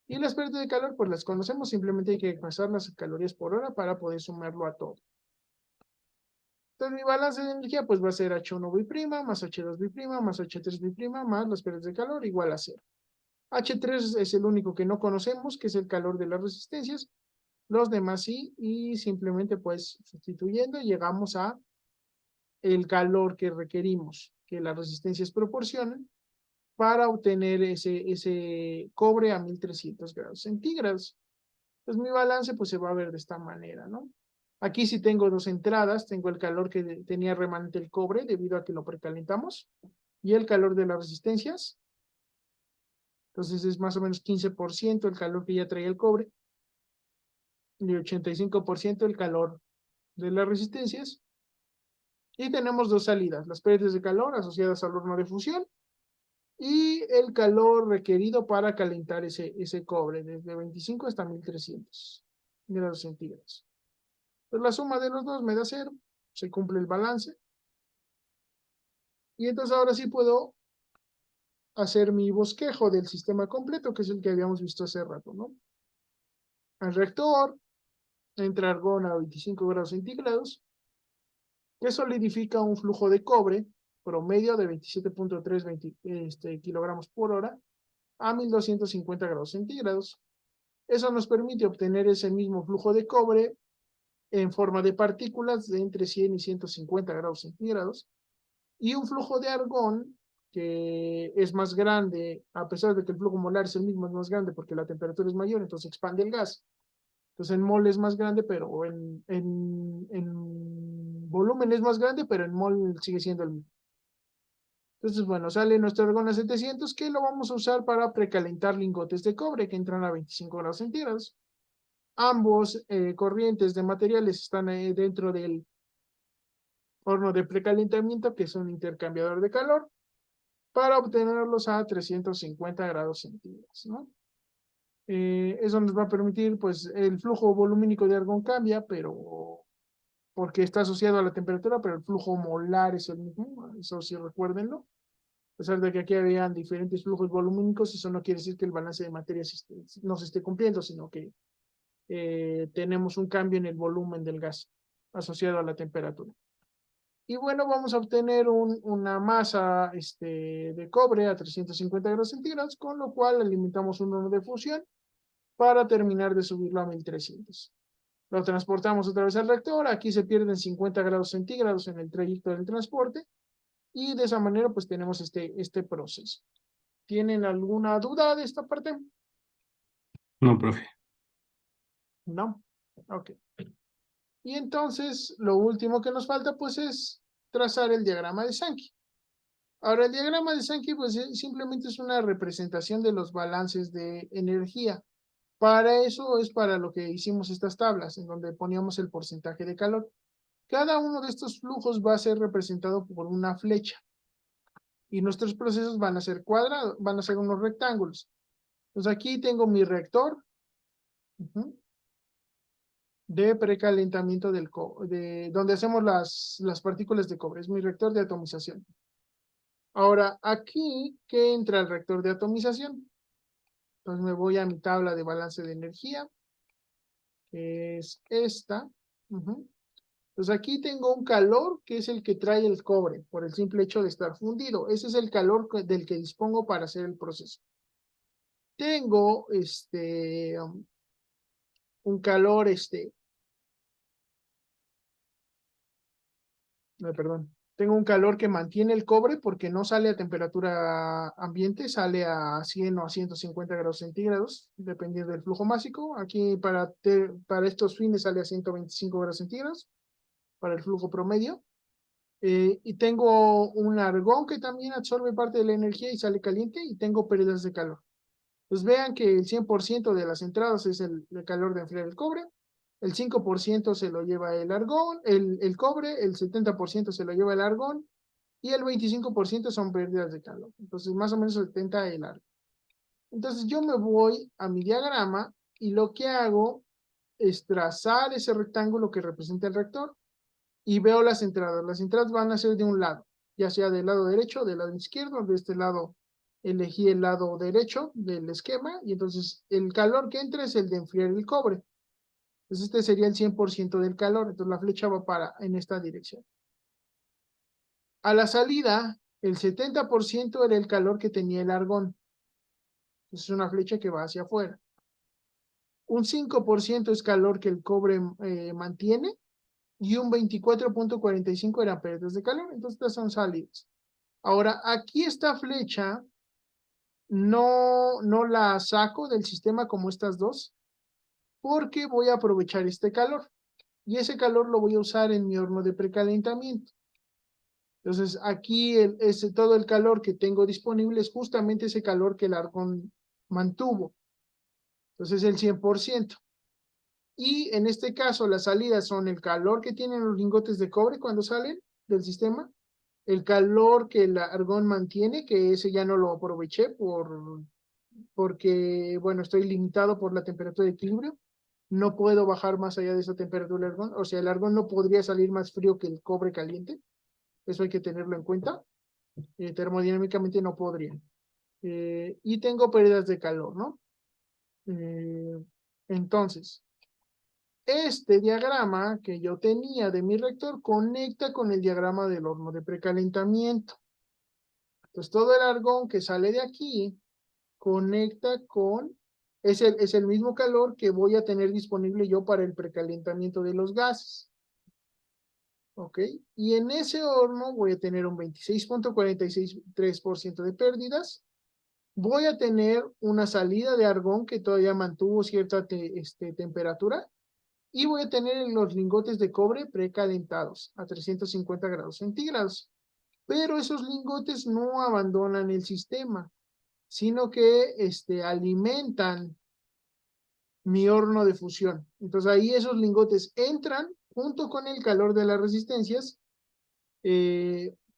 Y las pérdidas de calor, pues las conocemos, simplemente hay que pasar las calorías por hora para poder sumarlo a todo. Entonces mi balance de energía pues va a ser H1 B' más H2 B' más H3 B' más las pérdidas de calor igual a 0. H3 es el único que no conocemos, que es el calor de las resistencias. Los demás sí, y simplemente pues sustituyendo llegamos a el calor que requerimos, que las resistencias proporcionen, para obtener ese cobre a 1300 grados centígrados. Pues mi balance pues se va a ver de esta manera, ¿no? Aquí sí tengo dos entradas, tengo el calor que tenía remanente el cobre debido a que lo precalentamos y el calor de las resistencias. Entonces es más o menos 15% el calor que ya traía el cobre y 85% el calor de las resistencias. Y tenemos dos salidas, las pérdidas de calor asociadas al horno de fusión y el calor requerido para calentar ese cobre, desde 25 hasta 1300 grados centígrados. Pues la suma de los dos me da 0, se cumple el balance. Y entonces ahora sí puedo hacer mi bosquejo del sistema completo, que es el que habíamos visto hace rato, ¿no? Al reactor entra argón a 25 grados centígrados, que solidifica un flujo de cobre promedio de 27.3 kilogramos por hora a 1250 grados centígrados. Eso nos permite obtener ese mismo flujo de cobre en forma de partículas de entre 100 y 150 grados centígrados, y un flujo de argón que es más grande, a pesar de que el flujo molar es el mismo, es más grande porque la temperatura es mayor, entonces expande el gas. Entonces en mol es más grande, pero en volumen es más grande, pero en mol sigue siendo el mismo. Entonces, bueno, sale nuestro argón a 700, que lo vamos a usar para precalentar lingotes de cobre que entran a 25 grados centígrados. Ambos corrientes de materiales están dentro del horno de precalentamiento, que es un intercambiador de calor, para obtenerlos a 350 grados centígrados, ¿no? Eso nos va a permitir, pues, el flujo volumínico de argón cambia, pero porque está asociado a la temperatura, pero el flujo molar es el mismo, eso sí recuérdenlo. A pesar de que aquí habían diferentes flujos volumínicos, eso no quiere decir que el balance de materias no se esté cumpliendo, sino que tenemos un cambio en el volumen del gas asociado a la temperatura. Y bueno, vamos a obtener una masa de cobre a 350 grados centígrados, con lo cual alimentamos un horno de fusión para terminar de subirlo a 1300. Lo transportamos otra vez al reactor, aquí se pierden 50 grados centígrados en el trayecto del transporte, y de esa manera pues tenemos este proceso. ¿Tienen alguna duda de esta parte? No, profe. No. Ok. Y entonces lo último que nos falta pues es trazar el diagrama de Sankey. Ahora, el diagrama de Sankey pues simplemente es una representación de los balances de energía. Para eso es para lo que hicimos estas tablas, en donde poníamos el porcentaje de calor. Cada uno de estos flujos va a ser representado por una flecha, y nuestros procesos van a ser cuadrados, van a ser unos rectángulos. Entonces aquí tengo mi reactor de precalentamiento de donde hacemos las partículas de cobre. Es mi reactor de atomización. Ahora, aquí, ¿qué entra el reactor de atomización? Entonces me voy a mi tabla de balance de energía, que es esta. Entonces aquí tengo un calor que es el que trae el cobre, por el simple hecho de estar fundido. Ese es el calor del que dispongo para hacer el proceso. Tengo un calor, perdón, tengo un calor que mantiene el cobre porque no sale a temperatura ambiente, sale a 100 o a 150 grados centígrados, dependiendo del flujo másico. Aquí para estos fines sale a 125 grados centígrados para el flujo promedio. Y tengo un argón que también absorbe parte de la energía y sale caliente, y tengo pérdidas de calor. Pues vean que el 100% de las entradas es el calor de enfriar el cobre, el 5% se lo lleva el argón, el cobre, el 70% se lo lleva el argón, y el 25% son pérdidas de calor. Entonces, más o menos 70 el argón. Entonces, yo me voy a mi diagrama y lo que hago es trazar ese rectángulo que representa el reactor y veo las entradas. Las entradas van a ser de un lado, ya sea del lado derecho o del lado izquierdo. De este lado elegí el lado derecho del esquema, y entonces el calor que entra es el de enfriar el cobre. Entonces este sería el 100% del calor, entonces la flecha va en esta dirección. A la salida, el 70% era el calor que tenía el argón. Entonces es una flecha que va hacia afuera. Un 5% es calor que el cobre mantiene, y un 24.45 eran pérdidas de calor. Entonces estas son salidas. Ahora, aquí esta flecha no la saco del sistema como estas dos, porque voy a aprovechar este calor. Y ese calor lo voy a usar en mi horno de precalentamiento. Entonces, aquí todo el calor que tengo disponible es justamente ese calor que el argón mantuvo. Entonces, el 100%. Y en este caso, las salidas son el calor que tienen los lingotes de cobre cuando salen del sistema, el calor que el argón mantiene, que ese ya no lo aproveché porque, bueno, estoy limitado por la temperatura de equilibrio. No puedo bajar más allá de esa temperatura del argón. O sea, el argón no podría salir más frío que el cobre caliente. Eso hay que tenerlo en cuenta. Termodinámicamente no podría. Y tengo pérdidas de calor, ¿no? Entonces, este diagrama que yo tenía de mi reactor conecta con el diagrama del horno de precalentamiento. Entonces, todo el argón que sale de aquí conecta con, es el mismo calor que voy a tener disponible yo para el precalentamiento de los gases. ¿Ok? Y en ese horno voy a tener un 26.46% de pérdidas. Voy a tener una salida de argón que todavía mantuvo cierta temperatura. Y voy a tener los lingotes de cobre precalentados a 350 grados centígrados. Pero esos lingotes no abandonan el sistema, sino que alimentan mi horno de fusión. Entonces ahí esos lingotes entran junto con el calor de las resistencias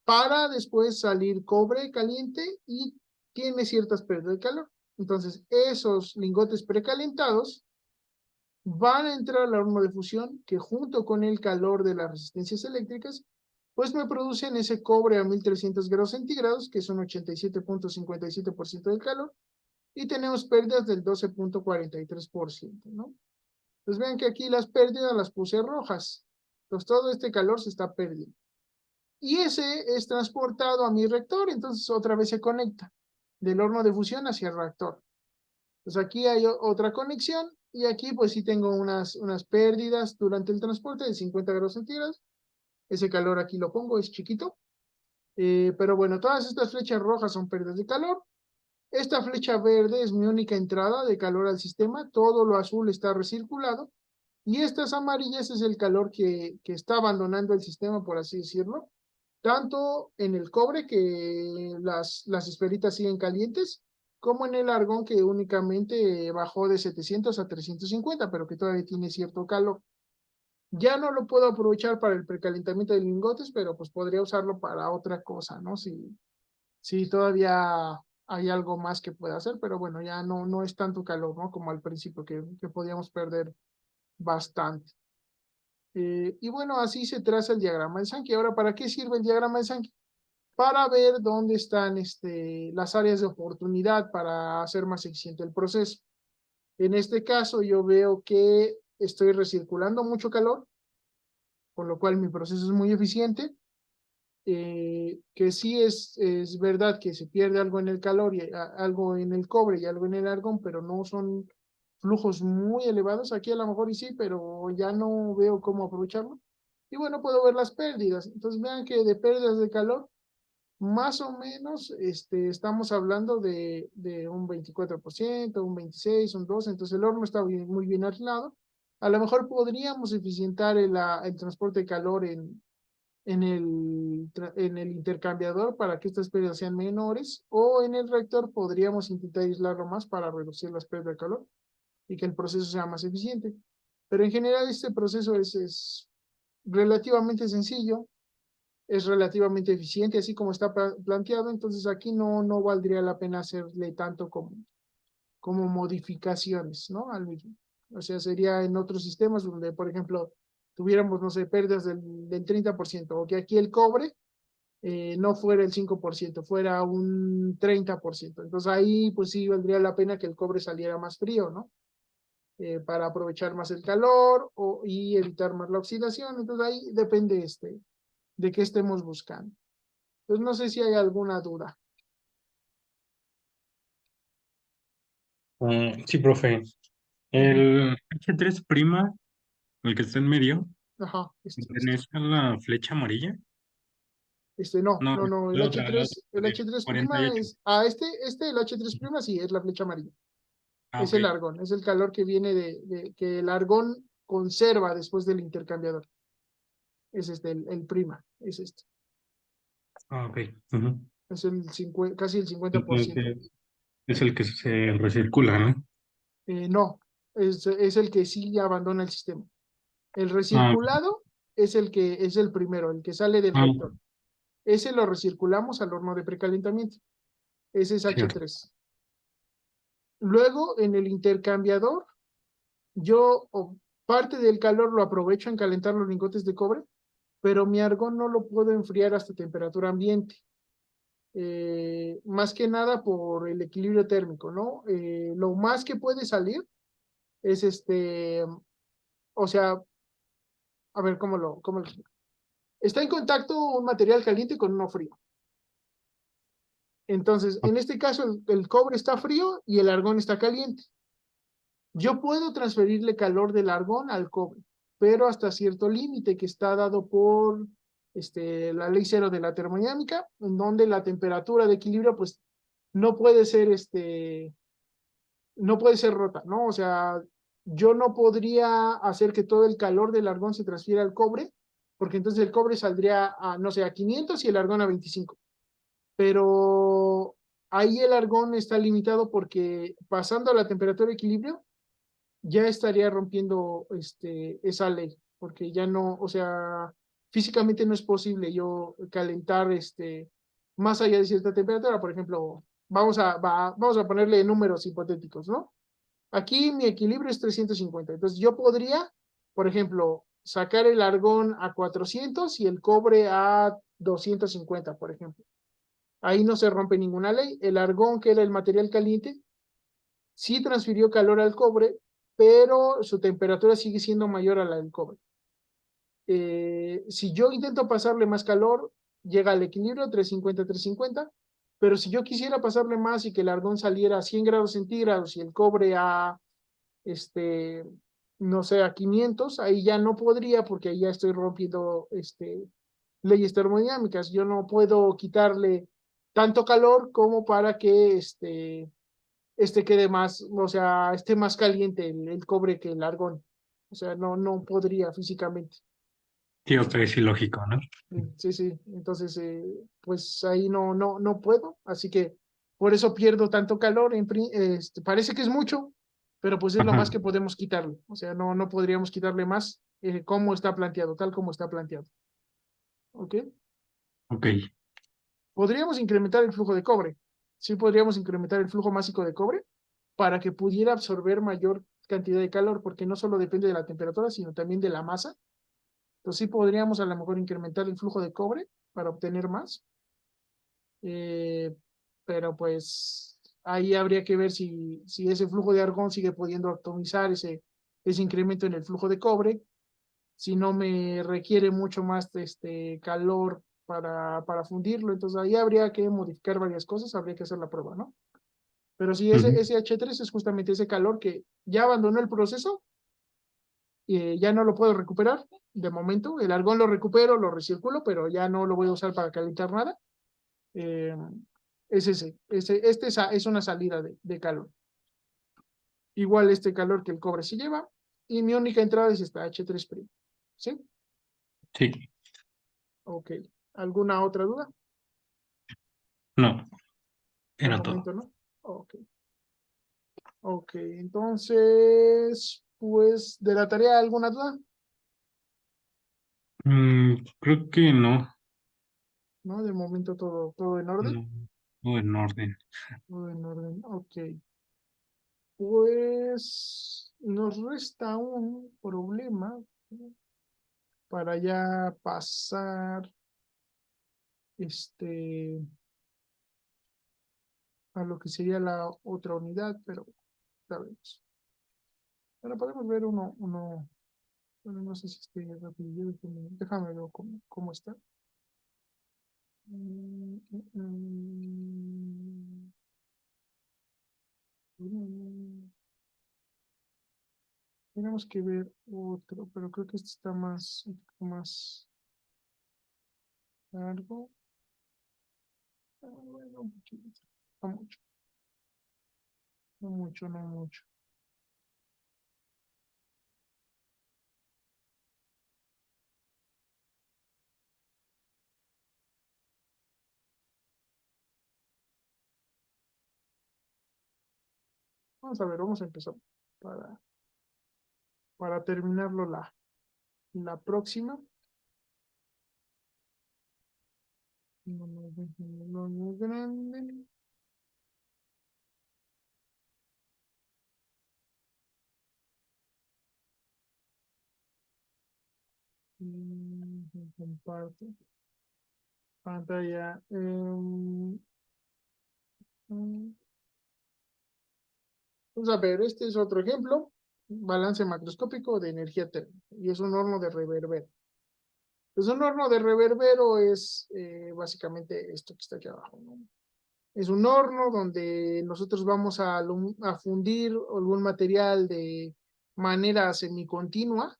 para después salir cobre caliente y tiene ciertas pérdidas de calor. Entonces esos lingotes precalentados van a entrar al horno de fusión que junto con el calor de las resistencias eléctricas, pues me producen ese cobre a 1300 grados centígrados, que son 87.57% del calor, y tenemos pérdidas del 12.43%, ¿no? Pues vean que aquí las pérdidas las puse rojas. Entonces todo este calor se está perdiendo. Y ese es transportado a mi reactor, entonces otra vez se conecta del horno de fusión hacia el reactor. Pues aquí hay otra conexión y aquí pues sí tengo unas pérdidas durante el transporte de 50 grados centígrados. Ese calor aquí lo pongo, es chiquito. Pero bueno, todas estas flechas rojas son pérdidas de calor. Esta flecha verde es mi única entrada de calor al sistema. Todo lo azul está recirculado. Y estas amarillas es el calor que está abandonando el sistema, por así decirlo. Tanto en el cobre, que las esferitas siguen calientes, como en el argón, que únicamente bajó de 700 a 350, pero que todavía tiene cierto calor. Ya no lo puedo aprovechar para el precalentamiento de lingotes, pero pues podría usarlo para otra cosa, ¿no? Si todavía hay algo más que pueda hacer, pero bueno, ya no es tanto calor, ¿no? Como al principio, que podíamos perder bastante. Y bueno, así se traza el diagrama de Sankey. Ahora, ¿para qué sirve el diagrama de Sankey? Para ver dónde están las áreas de oportunidad para hacer más eficiente el proceso. En este caso, yo veo que estoy recirculando mucho calor, con lo cual mi proceso es muy eficiente. Que sí es verdad que se pierde algo en el calor y algo en el cobre y algo en el argón, pero no son flujos muy elevados. Aquí a lo mejor y sí, pero ya no veo cómo aprovecharlo. Y bueno, puedo ver las pérdidas. Entonces vean que de pérdidas de calor, más o menos estamos hablando de un 24%, un 26%, un 12%. Entonces el horno está muy bien aislado. A lo mejor podríamos eficientar el transporte de calor en el intercambiador para que estas pérdidas sean menores, o en el reactor podríamos intentar aislarlo más para reducir las pérdidas de calor y que el proceso sea más eficiente. Pero en general este proceso es relativamente sencillo, es relativamente eficiente, así como está planteado. Entonces aquí no valdría la pena hacerle tanto como modificaciones, ¿no? Al mismo. O sea, sería en otros sistemas donde, por ejemplo, tuviéramos, no sé, pérdidas del 30%, o que aquí el cobre no fuera el 5%, fuera un 30%. Entonces ahí pues sí valdría la pena que el cobre saliera más frío, ¿no? Para aprovechar más el calor y evitar más la oxidación. Entonces ahí depende de qué estemos buscando. Entonces no sé si hay alguna duda. Sí, profe. Ujú. El H3', el que está en medio, Ajá, ¿Tenés la flecha amarilla? No, No, no, no, la otra, la otra, el H3 prima 48. es, el H3 prima sí es la flecha amarilla, Ah, es ok. el argón, es el calor que viene que el argón conserva después del intercambiador, es el prima, es Ah, ok. Ujú. es casi el 50%. Entonces, es el que se recircula, ¿no? No, es el que sí abandona el sistema. El Ah, recirculado es el que es el primero, el que sale del ah, reactor. Ese lo recirculamos al horno de precalentamiento. Ese es cierto. H3. Luego, en el intercambiador, yo parte del calor lo aprovecho en calentar los lingotes de cobre, pero mi argón no lo puedo enfriar hasta temperatura ambiente. Más que nada por el equilibrio térmico, ¿no? Lo más que puede salir es o sea, a ver, cómo lo explico? Está en contacto un material caliente con uno frío. Entonces, en este caso, el cobre está frío y el argón está caliente. Yo puedo transferirle calor del argón al cobre, pero hasta cierto límite que está dado por la ley cero de la termodinámica, en donde la temperatura de equilibrio, pues, no puede ser, no puede ser rota, ¿no? O sea, yo no podría hacer que todo el calor del argón se transfiera al cobre, porque entonces el cobre saldría a, no sé, a 500 y el argón a 25. Pero ahí el argón está limitado porque pasando a la temperatura de equilibrio, ya estaría rompiendo esa ley, porque ya no, o sea, físicamente no es posible yo calentar más allá de cierta temperatura. Por ejemplo, vamos a ponerle números hipotéticos, ¿no? Aquí mi equilibrio es 350, entonces yo podría, por ejemplo, sacar el argón a 400 y el cobre a 250, por ejemplo. Ahí no se rompe ninguna ley. El argón, que era el material caliente, sí transfirió calor al cobre, pero su temperatura sigue siendo mayor a la del cobre. Si yo intento pasarle más calor, llega al equilibrio 350, pero si yo quisiera pasarle más y que el argón saliera a 100 grados centígrados y el cobre a, este, no sé, a 500, ahí ya no podría porque ahí ya estoy rompiendo leyes termodinámicas. Yo no puedo quitarle tanto calor como para que quede más, o sea, esté más caliente el cobre que el argón. O sea, no podría físicamente. Sí, ok, es ilógico, ¿no? Sí, sí. Entonces, pues ahí no puedo. Así que por eso pierdo tanto calor. Parece que es mucho, pero pues es lo más Ajá, que podemos quitarle. O sea, no podríamos quitarle más como está planteado, tal como está planteado. ¿Ok? ok. Podríamos incrementar el flujo de cobre. Sí podríamos incrementar el flujo másico de cobre para que pudiera absorber mayor cantidad de calor, porque no solo depende de la temperatura, sino también de la masa. Entonces sí podríamos a lo mejor incrementar el flujo de cobre para obtener más, eh, pero pues ahí habría que ver si ese flujo de argón sigue pudiendo optimizar ese incremento en el flujo de cobre, si no me requiere mucho más calor para fundirlo. Entonces ahí habría que modificar varias cosas, habría que hacer la prueba, ¿no? Pero sí, Ujú. ese H3 es justamente ese calor que ya abandonó el proceso y ya no lo puedo recuperar de momento. El argón lo recupero, lo recirculo, pero ya no lo voy a usar para calentar nada. Eh, es es una salida de calor. Igual este calor que el cobre se lleva. Y mi única entrada es esta H3'. ¿Sí? Sí, Ok. ¿Alguna otra duda? no, De era todo. momento, ¿no? Ok. Ok. Entonces, pues, de la tarea, ¿alguna duda? Creo que no, ¿No? De momento todo en orden. no, todo en orden. Todo en orden. Ok. Pues nos resta un problema para ya pasar este a lo que sería la otra unidad, pero sabemos. Bueno, podemos ver bueno, no sé si estoy rápido, déjame ver cómo está. Mm, mm, mm, Tenemos que ver otro, pero creo que este está un poco más largo. Bueno, un poquito. No mucho, no mucho, no mucho. Vamos a ver, vamos a empezar para, para terminarlo la próxima. No, no, no, no, grande. Comparto pantalla. Vamos a ver, este es otro ejemplo. Balance macroscópico de energía térmica. Y es un horno de reverbero. Pues un horno de reverbero es básicamente esto que está aquí abajo, ¿no? Es un horno donde nosotros vamos a fundir algún material de manera semicontinua.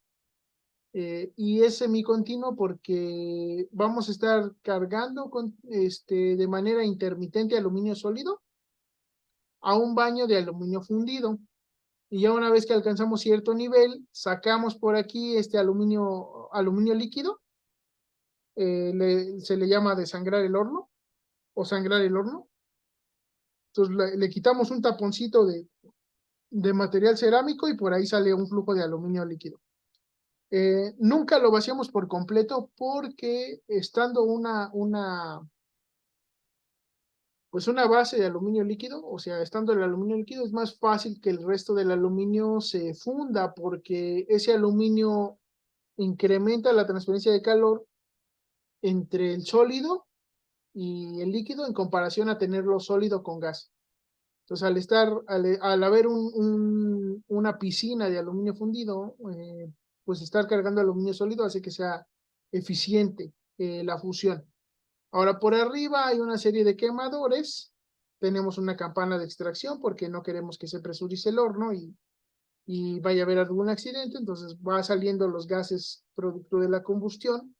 Y es semicontinuo porque vamos a estar cargando de manera intermitente aluminio sólido a un baño de aluminio fundido. Y ya una vez que alcanzamos cierto nivel, sacamos por aquí este aluminio líquido, se le llama desangrar el horno o sangrar el horno. Entonces le quitamos un taponcito de material cerámico y por ahí sale un flujo de aluminio líquido. Nunca lo vaciamos por completo porque estando pues una base de aluminio líquido, o sea, estando el aluminio líquido es más fácil que el resto del aluminio se funda porque ese aluminio incrementa la transferencia de calor entre el sólido y el líquido en comparación a tenerlo sólido con gas. Entonces, al haber una piscina de aluminio fundido, pues estar cargando aluminio sólido hace que sea eficiente la fusión. Ahora, por arriba hay una serie de quemadores. Tenemos una campana de extracción porque no queremos que se presurice el horno y vaya a haber algún accidente. Entonces, va saliendo los gases producto de la combustión.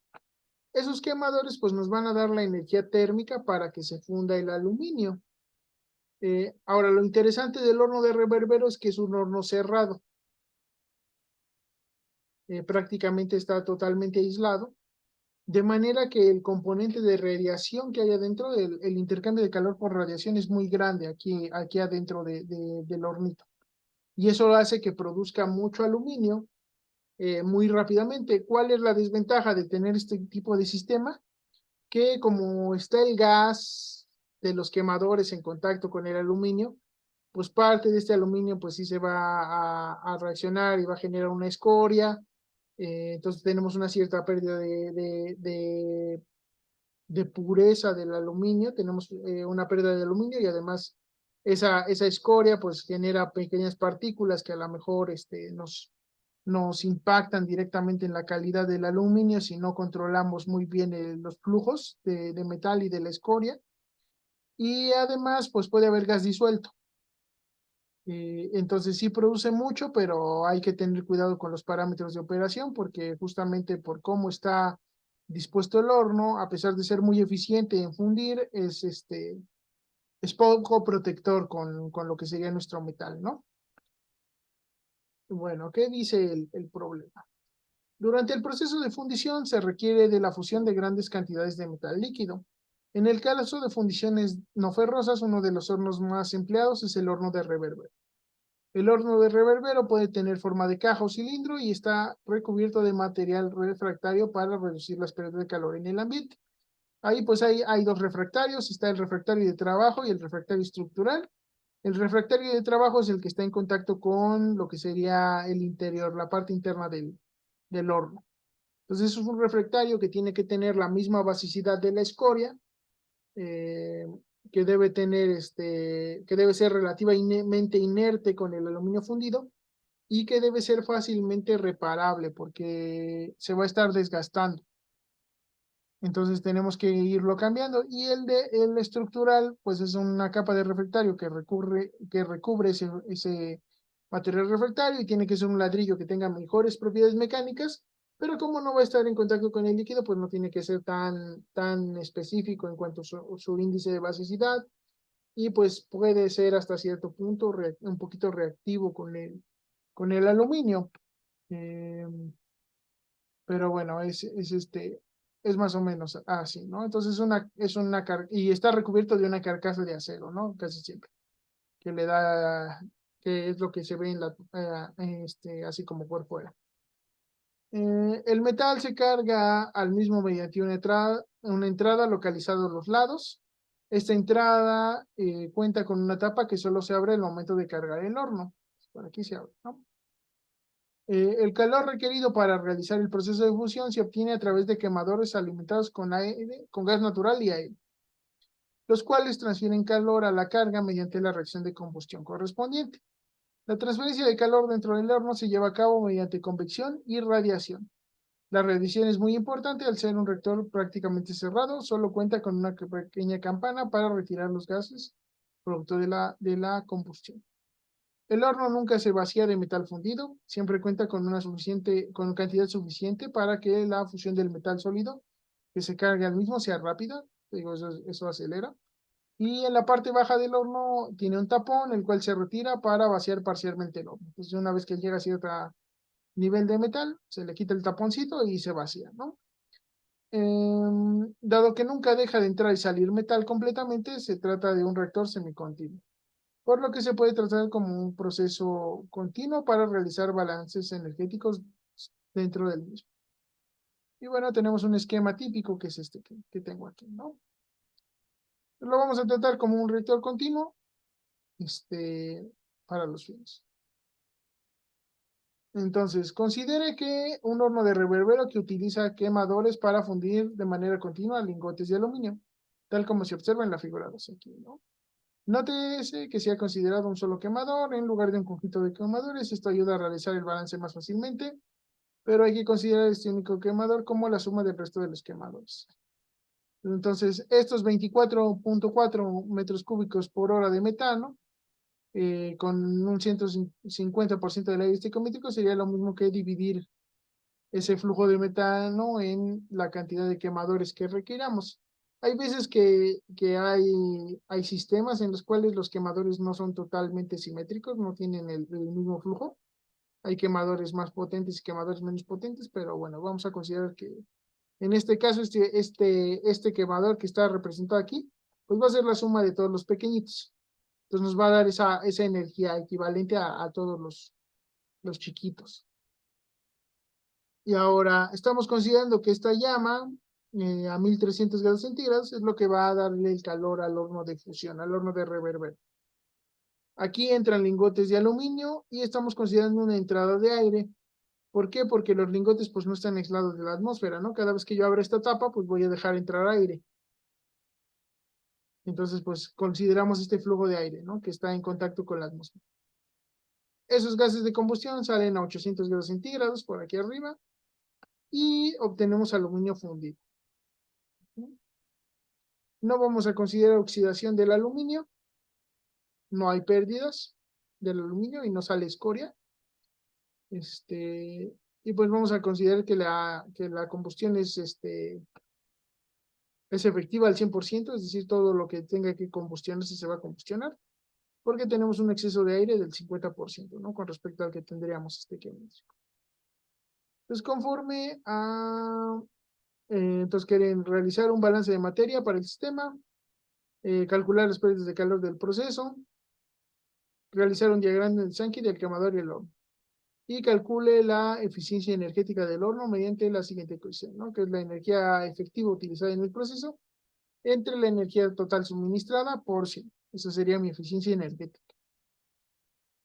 Esos quemadores pues nos van a dar la energía térmica para que se funda el aluminio. Ahora, lo interesante del horno de reverbero es que es un horno cerrado. Prácticamente está totalmente aislado, de manera que el componente de radiación que hay adentro, el intercambio de calor por radiación es muy grande aquí adentro del hornito. Y eso hace que produzca mucho aluminio muy rápidamente. ¿Cuál es la desventaja de tener este tipo de sistema? Que como está el gas de los quemadores en contacto con el aluminio, pues parte de este aluminio pues sí se va a reaccionar y va a generar una escoria. Entonces tenemos una cierta pérdida de pureza del aluminio, tenemos una pérdida de aluminio y además esa escoria pues genera pequeñas partículas que a lo mejor nos impactan directamente en la calidad del aluminio si no controlamos muy bien los flujos de metal y de la escoria. Y además pues puede haber gas disuelto. Entonces sí produce mucho, pero hay que tener cuidado con los parámetros de operación porque justamente por cómo está dispuesto el horno, a pesar de ser muy eficiente en fundir, es poco protector con lo que sería nuestro metal, ¿no? Bueno, ¿qué dice el problema? Durante el proceso de fundición se requiere de la fusión de grandes cantidades de metal líquido. En el caso de fundiciones no ferrosas, uno de los hornos más empleados es el horno de reverbero. El horno de reverbero puede tener forma de caja o cilindro y está recubierto de material refractario para reducir las pérdidas de calor en el ambiente. Ahí pues hay dos refractarios, está el refractario de trabajo y el refractario estructural. El refractario de trabajo es el que está en contacto con lo que sería el interior, la parte interna del horno. Entonces es un refractario que tiene que tener la misma basicidad de la escoria, eh, que debe tener que debe ser relativamente inerte con el aluminio fundido y que debe ser fácilmente reparable porque se va a estar desgastando. Entonces tenemos que irlo cambiando. Y el estructural, pues es una capa de refractario que recubre ese material refractario y tiene que ser un ladrillo que tenga mejores propiedades mecánicas, pero como no va a estar en contacto con el líquido, pues no tiene que ser tan específico en cuanto a su índice de basicidad y pues puede ser hasta cierto punto un poquito reactivo con el aluminio. Eh, pero bueno, es más o menos así, ¿no? Entonces y está recubierto de una carcasa de acero, ¿no? Casi siempre, que le da, que es lo que se ve así como por fuera. El metal se carga al mismo mediante una entrada localizada a los lados. Esta entrada cuenta con una tapa que solo se abre al momento de cargar el horno. Por aquí se abre, ¿no? El calor requerido para realizar el proceso de fusión se obtiene a través de quemadores alimentados con aire, con gas natural y aire, los cuales transfieren calor a la carga mediante la reacción de combustión correspondiente. La transferencia de calor dentro del horno se lleva a cabo mediante convección y radiación. La radiación es muy importante al ser un reactor prácticamente cerrado, solo cuenta con una pequeña campana para retirar los gases producto de la combustión. El horno nunca se vacía de metal fundido, siempre cuenta con cantidad suficiente para que la fusión del metal sólido que se cargue al mismo sea rápida, digo, eso acelera. Y en la parte baja del horno tiene un tapón, el cual se retira para vaciar parcialmente el horno. Entonces, una vez que llega a cierto nivel de metal, se le quita el taponcito y se vacía, ¿no? Dado que nunca deja de entrar y salir metal completamente, se trata de un reactor semicontinuo, por lo que se puede tratar como un proceso continuo para realizar balances energéticos dentro del mismo. Y bueno, tenemos un esquema típico que es este que tengo aquí, ¿no? Lo vamos a tratar como un reactor continuo, para los fines. Entonces, considere que un horno de reverbero que utiliza quemadores para fundir de manera continua lingotes de aluminio, tal como se observa en la figura 2 aquí, ¿no? Nótese que se ha considerado un solo quemador en lugar de un conjunto de quemadores. Esto ayuda a realizar el balance más fácilmente, pero hay que considerar este único quemador como la suma del resto de los quemadores. Entonces, estos 24.4 metros cúbicos por hora de metano, con un 150% del aire estequiométrico, sería lo mismo que dividir ese flujo de metano en la cantidad de quemadores que requiramos. Hay veces que hay sistemas en los cuales los quemadores no son totalmente simétricos, no tienen el mismo flujo. Hay quemadores más potentes y quemadores menos potentes, pero bueno, vamos a considerar que en este caso este quemador que está representado aquí, pues va a ser la suma de todos los pequeñitos. Entonces nos va a dar esa energía equivalente a todos los chiquitos. Y ahora estamos considerando que esta llama a 1300 grados centígrados es lo que va a darle el calor al horno de fusión, al horno de reverbero. Aquí entran lingotes de aluminio y estamos considerando una entrada de aire. ¿Por qué? Porque los lingotes pues no están aislados de la atmósfera, ¿no? Cada vez que yo abra esta tapa, pues voy a dejar entrar aire. Entonces, pues consideramos este flujo de aire, ¿no? Que está en contacto con la atmósfera. Esos gases de combustión salen a 800 grados centígrados por aquí arriba y obtenemos aluminio fundido. No vamos a considerar oxidación del aluminio, no hay pérdidas del aluminio y no sale escoria. Y pues vamos a considerar que la combustión es efectiva al 100%, es decir, todo lo que tenga que combustionarse se va a combustionar, porque tenemos un exceso de aire del 50%, ¿no? Con respecto al que tendríamos estequiométrico. Entonces, entonces quieren realizar un balance de materia para el sistema, calcular las pérdidas de calor del proceso, realizar un diagrama del Sankey del quemador y el horno. Y calcule la eficiencia energética del horno mediante la siguiente ecuación, ¿no? Que es la energía efectiva utilizada en el proceso entre la energía total suministrada por 100. Esa sería mi eficiencia energética.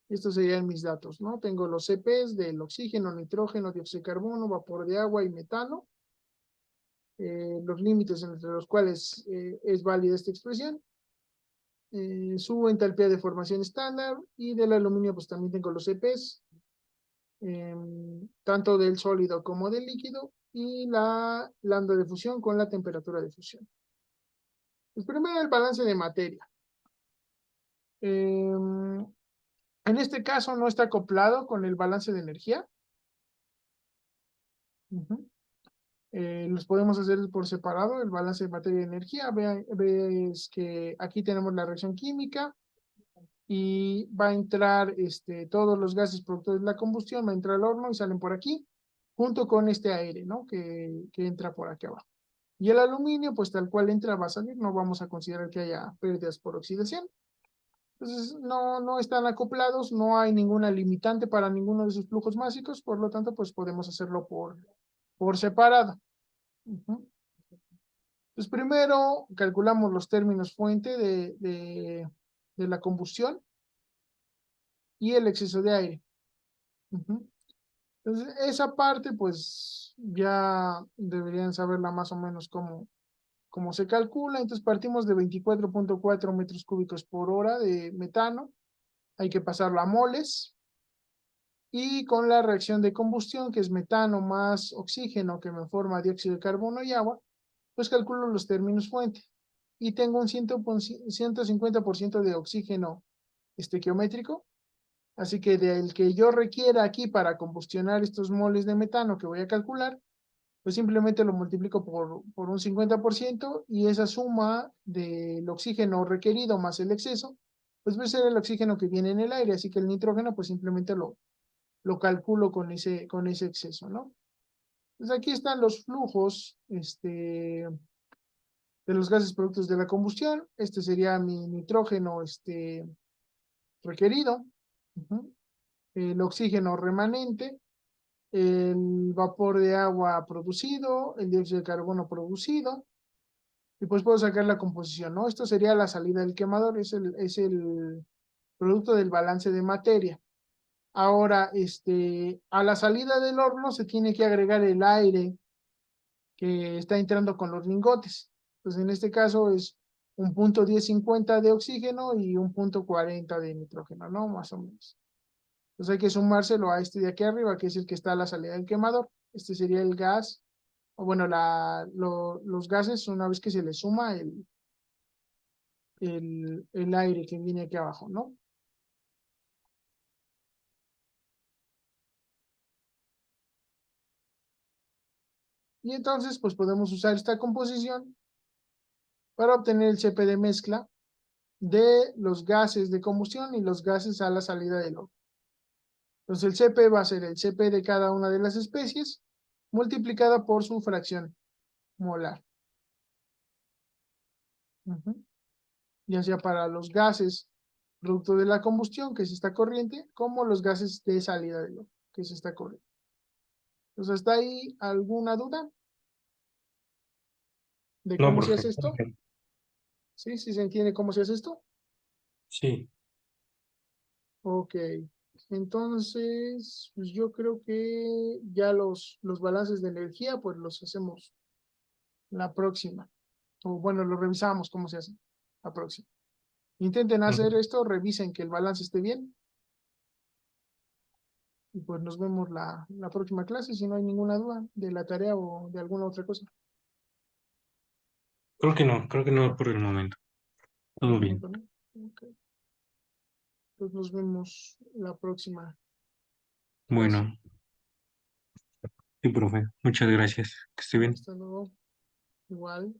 Estos serían mis datos, ¿no? Tengo los CPs del oxígeno, nitrógeno, dióxido de carbono, vapor de agua y metano. Los límites entre los cuales es válida esta expresión. Su entalpía de formación estándar y del aluminio pues también tengo los CPs, tanto del sólido como del líquido y la lambda de fusión con la temperatura de fusión. Pues primero el balance de materia. En este caso no está acoplado con el balance de energía. Ujú. Los podemos hacer por separado, el balance de materia y energía. Ves que aquí tenemos la reacción química y va a entrar todos los gases producto de la combustión, va a entrar al horno y salen por aquí, junto con este aire, ¿no? Que entra por aquí abajo. Y el aluminio, pues tal cual entra, va a salir, no vamos a considerar que haya pérdidas por oxidación. Entonces, no están acoplados, no hay ninguna limitante para ninguno de sus flujos básicos, por lo tanto, pues podemos hacerlo por separado. Ujú. Pues primero calculamos los términos fuente de la combustión y el exceso de aire. Ujú. Entonces, esa parte, pues ya deberían saberla más o menos cómo se calcula. Entonces, partimos de 24.4 metros cúbicos por hora de metano. Hay que pasarlo a moles. Y con la reacción de combustión, que es metano más oxígeno que me forma dióxido de carbono y agua, pues calculo los términos fuente. Y tengo un 150% de oxígeno estequiométrico. Así que del que yo requiera aquí para combustionar estos moles de metano que voy a calcular, pues simplemente lo multiplico por un 50% y esa suma del oxígeno requerido más el exceso, pues va a ser el oxígeno que viene en el aire. Así que el nitrógeno, pues simplemente lo calculo con ese exceso, ¿no? Entonces aquí están los flujos de los gases productos de la combustión. Este sería mi nitrógeno requerido, ujú, el oxígeno remanente, el vapor de agua producido, el dióxido de carbono producido, y pues puedo sacar la composición, ¿no? Esto sería la salida del quemador, es el producto del balance de materia. Ahora, a la salida del horno se tiene que agregar el aire que está entrando con los lingotes. Pues en este caso es un punto 1050 de oxígeno y un punto 40 de nitrógeno, ¿no? Más o menos. Entonces hay que sumárselo a este de aquí arriba, que es el que está a la salida del quemador. Este sería el gas, o bueno, los gases una vez que se le suma el aire que viene aquí abajo, ¿no? Y entonces, pues podemos usar esta composición para obtener el CP de mezcla de los gases de combustión y los gases a la salida del horno. Entonces el CP va a ser el CP de cada una de las especies multiplicada por su fracción molar. Ujú. Ya sea para los gases producto de la combustión, que es esta corriente, como los gases de salida del horno, que es esta corriente. Entonces, ¿está ahí alguna duda de No, cómo se hace profe. esto? ¿Sí? ¿Sí se entiende cómo se hace esto? Sí, Ok. Entonces, pues yo creo que ya los balances de energía, pues los hacemos la próxima. O bueno, lo revisamos cómo se hace la próxima. Intenten hacer mm, esto, revisen que el balance esté bien y pues nos vemos la próxima clase si no hay ninguna duda de la tarea o de alguna otra cosa. creo que no por el momento. Por el Todo bien. momento, ¿no? Ok. Pues nos vemos la próxima clase. Bueno, sí, profe. Muchas gracias. Que esté bien. Hasta luego. Igual.